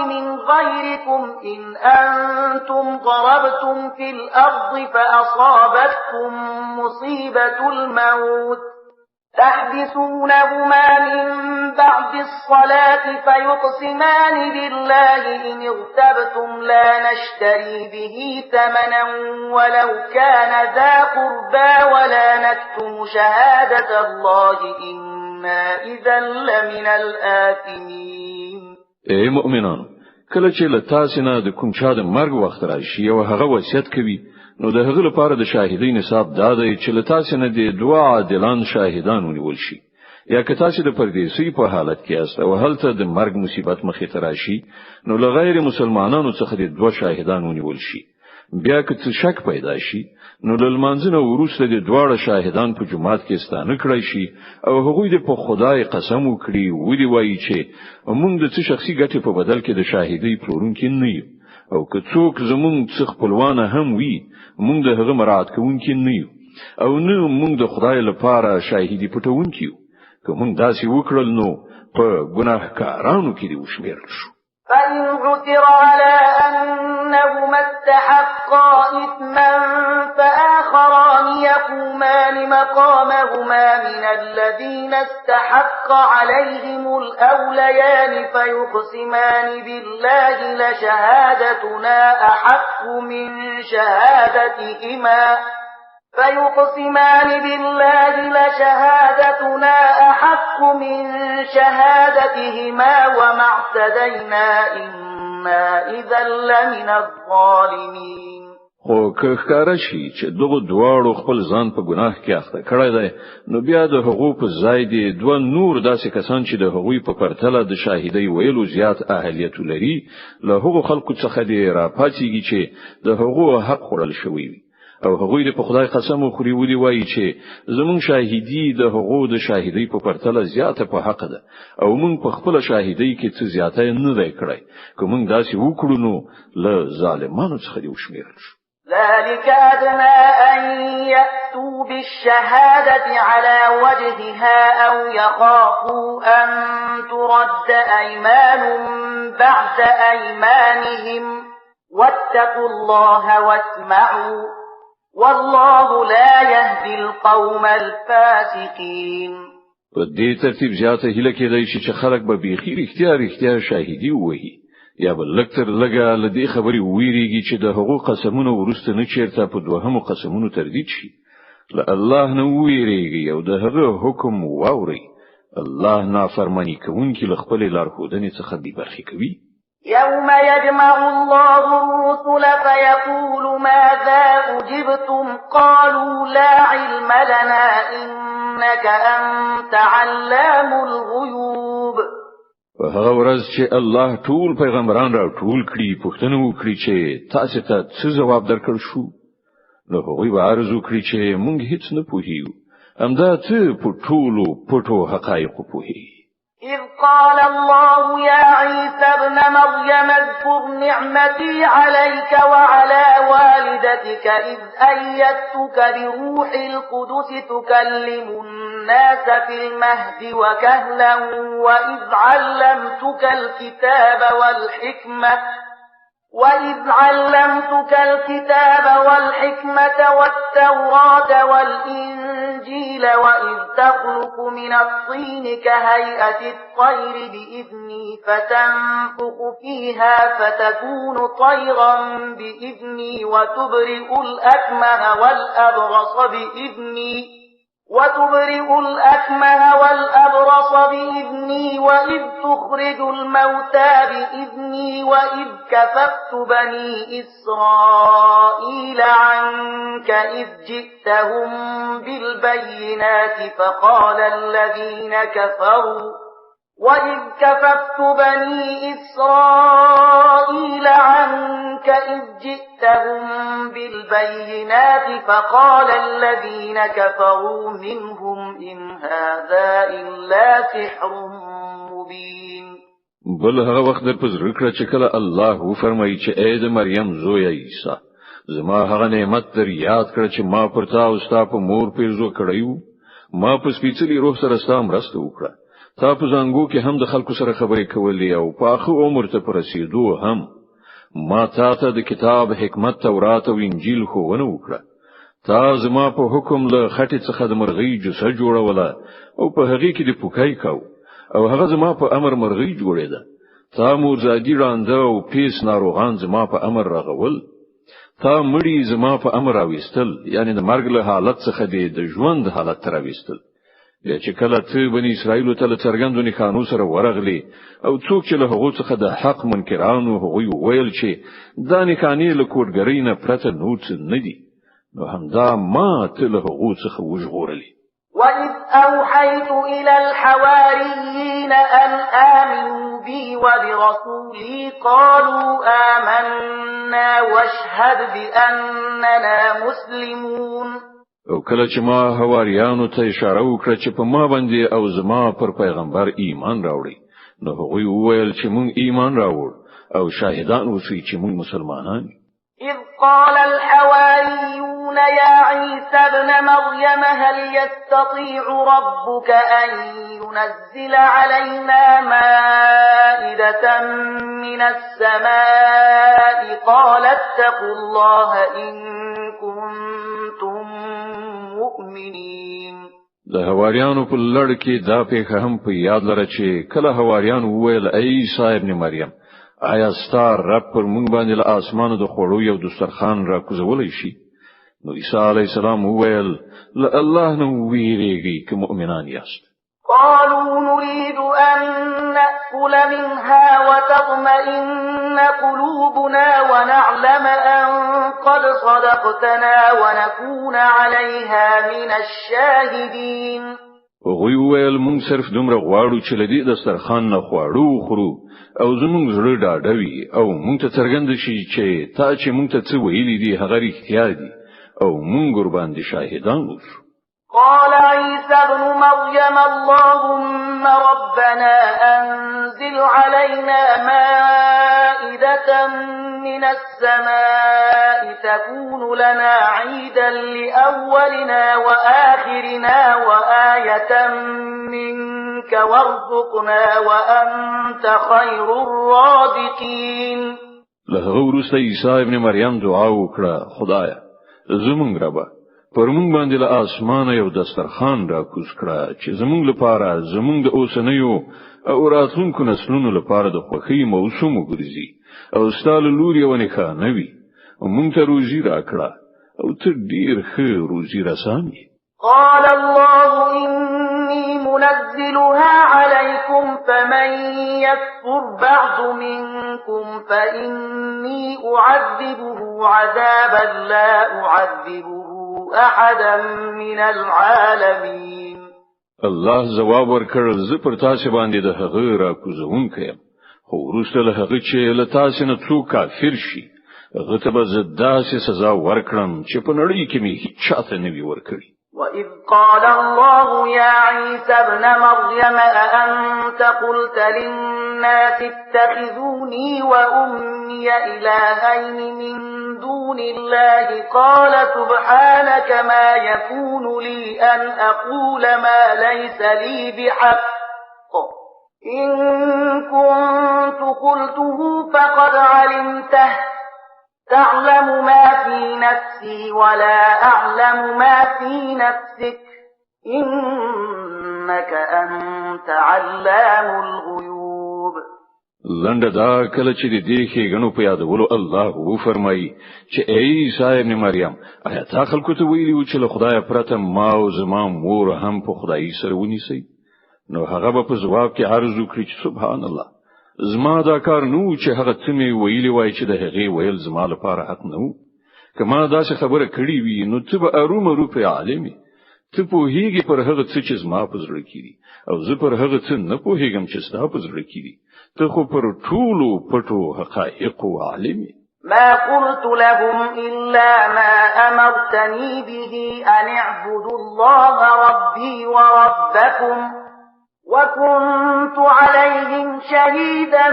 من غيركم إن أنتم ضربتم في الأرض فأصابتكم مصيبة الموت تحبسونهما من بعد الصلاة فيقسمان بالله إن ارتبتم لا نشتري به ثمنا ولو كان ذا قربى ولا نكتم شهادة الله إنا إذا لمن الآثمين. اے مؤمنان، کله چې له تاسو نه د کوم چا د مرګ وخت راشي او هغه وصیت کوي، نو د هغه لپاره د شاهدۍ نصاب دا دی چې له تاسو نه د دوه عادلان شاهدان ونیول شي. یا که تاسو د پردیسۍ په حالت کې یاست او هلته د مرګ مصیبت مخې ته راشي، نو له غیر مسلمانانو څخه د دوه شاهدان ونیول شي. بیا که څه شک پیدا شي، نو له لمانځنه وروسته د دواړه شاهدان په جماعت کې ستانه کړی شي او هغوی د په خدای قسم وکړي ودی وایي چې موږ د څه شخصي ګټې په بدل کې د شاهدۍ پلورونکي نه یو، او که څوک زموږ څخه خپلوانه هم وي، موږ د هغه مراعات کوونکي نه یو، او نه موږ د خدای لپاره شاهدي پټونکي یو. که موږ داسې وکړل نو په ګناهکارانو کې دی وشمیرل شو. فإن عثر على أنهما استحقا إثما فآخران يقومان مقامهما من الذين استحق عليهم الأوليان فيقسمان بالله لشهادتنا أحق من شهادتهما وما اعتدينا إنا إذا لمن الظالمين. خو که ښکاره شي چې دغه دواړو خپل ځان په ګناه کې اخته کړی دی، نو بیا د هغو په ځای دی دوه نور داسې کسان چې د هغوی په پرتله د شاهدۍ ویلو زیات اهلیت لري، له هغو خلکو څخه دی راپاتېږي چې د هغو حق خوړل شوی وي، او هغوی د په خدای قسم وخوري ودی وایي چې زمون شاهدی د هغو د شاهدۍ په پرتله زیاته په حق ده، او مونږ په خپل شاهدۍ کې څه زیاته نه دی کړی. که مونږ داسې وکړو نو له ظالمانو څخه دی وشمیرل شو. ذلك أدنى أن يأتوا بالشهادة على وجهها أو يخافوا أن ترد أيمان بعد أيمانهم واتقوا الله واسمعوا والله لا يهدي القوم الفاسقين. په دې ترتیب زیاته هله کېدای شي چې خلک به بيخي اختیار شاهدي وایي، یا بل لکتر لګا لدی خبري ویریږي چې د حقوق قسمونو ورسته نه چیرته په دوهمو قسمونو تردید شي. له الله نه ویریږي او د هغه حکم واوري. الله نافرمانی کوونکی له خپل لارښودنې څخه بې برخې کوي. يوم يجمع الله الرسل فيقول ماذا أجبتم قالوا لا علم لنا إنك أنت علام الغيوب. په هغه ورځ چې الله ټول پیغمبران را ټول کړي، پوښتنه وکړي چې تاسو ته څه ځواب درکړ شو، نو هغوی به عرض وکړي چې موږ هیڅ نه پوهیږو، همدا ته په ټولو پټو حقایقو پوهیږي. إذ قال الله يا عيسى ابن مريم اذكر نعمتي عليك وعلى والدتك إذ أيدتك بروح القدس تكلم الناس في المهد وكهلا وإذ علمتك الكتاب والحكمة والتوراة والإنجيل وإذ تخلق من الطين كهيئة الطير بإذني فتنفخ فيها فتكون طيرا بإذني وتبرئ الأكمه والأبرص بإذني وإذ تخرج الموتى بإذني وإذ كففت بني إسرائيل عنك إذ جئتهم بالبينات فقال الذين كفروا وَإِذْ كَفَفْتُ بَنِي إِسْرَائِيلَ عَنكَ إِذْ جِئْتَهُم بِالْبَيِّنَاتِ فَقَالَ الَّذِينَ كَفَرُوا مِنْهُمْ إِنْ هَذَا إِلَّا سِحْرٌ مُبِينٌ. بل هغه وخت در پزړه کړ چې کله الله فرمایي چې اې د مریم زوی عیسی زما هغه نعمت در یاد کړ چې ما پر تا او ستا په مور پیرزو کړیو ما په سپېڅلي روح سره ستا مرسته وکړه تا په زنګو کې هم د خلکو سره خبرې کولې او په اخو عمر ته پرسیدو هم ما تا ته د کتاب حکمت تورات او انجیل ښوونه وکړه تا زما په حکم له خټې څخه د مرغۍ جوسه جوړوله او په هغه کې د پوکای کاو او هغه زما په امر مرغۍ جوړېده تا مورزادي رانده او پیس ناروغان زما په امر راغول تا مړی زما په امر راويستل یعنی د مرګ له حالت څخه د ژوند حالت تر راويستل بیا چې کله ته بنی اسرائیل ته څرګندو نښانو سره ورغلی او څوک چې له هغه څخه د حق منکرانو هغه ویل چې دا نښانې له کوډګرۍ نه پرته نور څه نه دي نو همدا ما ته له هغه څخه وژغورلی. وَإِذْ أَوْحَيْتُ إِلَى الْحَوَارِيِّينَ أَنْ آمِنُوا بِي وَبِرَسُولِي قَالُوا آمَنَّا وَاشْهَدْ بِأَنَّنَا مُسْلِمُونَ. او کله چې ما حواریانو ته اشاره وکړه چې په ما باندې او زما پر پیغمبر ایمان راوړي نو هغوی وویل چې مونږ ایمان راوړ او شاهدان اوسئ چې مونږ مسلمانان. إذ قال الحواريون يا عيسى ابن مريم هل يستطيع ربك أن ينزل علينا مائدة من السماء قال اتقوا الله إن كنتم مؤمنين. د حواریانو په لړ کې دا پیښه هم په یاد لره چې کله حواریان وویل ای عیسی ابن مریم آیا ستار رب پر مونږ باندې له اسمانو د خوړو یو دسترخوان را کوزولای شي نو عیسی علی السلام وویل لا الله نو ویریږي که مؤمنان یاست. قالوا نريد أن نأكل منها وتطمئن قلوبنا ونعلم أن قد صدقتنا ونكون عليها من الشاهدين. وغوی ویل مونږ صرف دومره غواړو چې لدی دسترخوان نه خواړو خورو او زمونږ زړه ډاډوي او مونږ ته څرګند شي چې تا چې مونږ ته څه ویلي دي هغه رښتیا دي او مونږ ور باندې شاهدان اوسو. قال عيسى ابن مريم اللهم ربنا أنزل علينا مائدة من السماء تكون لنا عيدا لأولنا وآخرنا وآية منك وارزقنا وأنت خير الرازقين. له ورسته عیسی ابن مریم دعا وکړه خدایا زمونږ ربا پر مونږ باندې له اسمانه یو دسترخوان را کوز کړه چې زمونږ لپاره زمونږ د اوسنیو او راتلونکو نسلونو لپاره د خوښۍ موسم وګرځي او ستاسو لوري ونه ښه وي مونږ ته روزي راکړه او ته ډیر ښه روزي رساني. قال الله إني منزلها عليكم فمن يكفر بعد منكم فإني أعذبه عذابا لا أعذبه أحدا من العالمين. الله جواب ورکړ زه پر تاسو باندې د هغه را کوزونکم خو وروسته له هغه چې له تاسو نه څوک کافر شي هغه ته به زه داسې سزا ورکړم چې په نړۍ کې مې هیڅ چاته نه وي ورکړی. وَإِذْ قَالَ اللَّهُ يَا عِيسَى ابْنَ مَرْيَمَ أَأَنْتَ قُلْتَ لِلنَّاسِ اتَّخِذُونِي وَأُمِّيَ إِلَٰهَيْنِ مِن دُونِ اللَّهِ قَالَ سُبْحَانَكَ مَا يَكُونُ لِي أَنْ أَقُولَ مَا لَيْسَ لِي بِحَقٍّ إِن كُنتُ قُلْتُهُ فَقَدْ عَلِمْتَهُ تعلم ما في نفسي ولا أعلم ما في نفسك إنك أنت علام الغيوب. لنډه دا کله چې د دې ښېګڼو په یادولو الله وفرمایي چې ای عیسی ابن مریم آیا تا خلکو ته ویلي و چې له خدای پرته ما او زما مور هم په خدای سره ونیسي نو هغه به په ځواب کې عرض وکړي چې سبحان الله زما دا کار نو چې هغه څه مې ویلي وای چې د هغې ویل زما لپاره حق نه و کما دا څه خبره کړې وي نو ته به ارومرو په عالمي ته پوهیږي پر هغه څه چې زما په زړه کې دي او زه پر هغه څه نه پوهیږم چې ستا په زړه کې دي ته خو پر ټولو پټو حقایقو عالم یې. ما قلت لهم إلا ما أمرتني به أن اعبدوا الله ربي وربكم وكنت عليهم شهيدا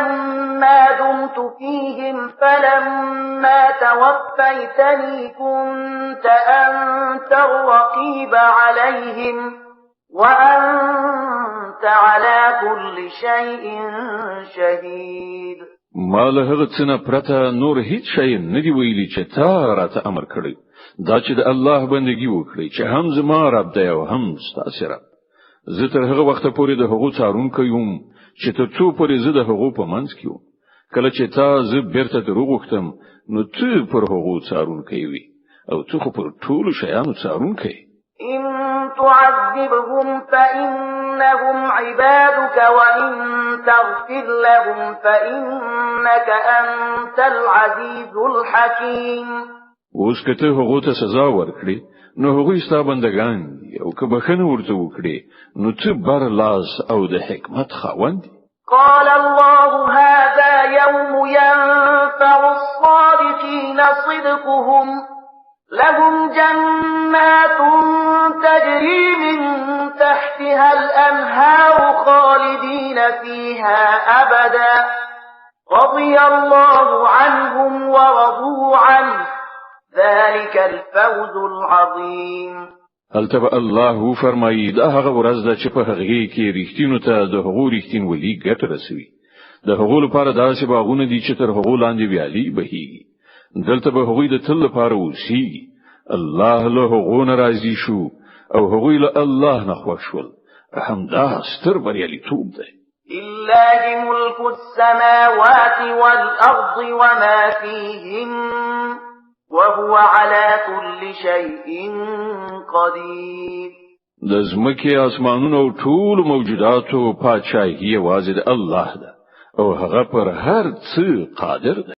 ما دمت فيهم فلما توفيتني كنت أنت الرقيب عليهم وأنت على كل شيء شهيد. ما له هغه څه نه پرته نور هیڅ شی نه دی ویلي چې تا راته امر کړی دا چې د الله بندگی وکړي چې هم زما رب دی او هم ستاسو رب. زه تر هغه وخت پورې د هغو څارونکی یم چې تر څو پورې زه د هغو په منځ کې یم. کله چې تا زه بیرته دروغ وختم نو ته پر هغو څارونکی وي او ته خو پر ټولو شیانو څارونکی. إن تعذبهم فإنهم عبادك وإن تغفر لهم فإنك أنت العزيز الحكيم. اوس که ته هغو ته سزا ورکړي نو هغوی ستا بندگان دي او که بخښنه ورته وکړي نو ته بر لاس او د حکمت خاوند. قال الله هذا يوم ينفع الصادقين صدقهم لهم جنات تجري من تحتها الأنهار خالدين فيها أبدا رضي الله عنهم ورضوا عنه ذلك الفوز العظيم. التبا الله فرمایي دا هغه ورځ ده چې په هغه کې رښتینو ته د هغو رښتینولي ګټه رسوي. د هغو لپاره داسې باغونه دي چې تر هغو لاندې ویالي بهيږي. دلته به هغوی د تل لپاره اوسېږي. الله له هغو نه راضي شو او هغوی له الله نه خوښ شول. همدا ستر بریالیتوب دی. لله ملك السماوات والأرض وما فيهن وهو على كل شيء قدير. د ځمکې اسمانونو او ټول موجوداتو پادشاهي یوازې د الله ده او هغه پر هر څه قادر دی.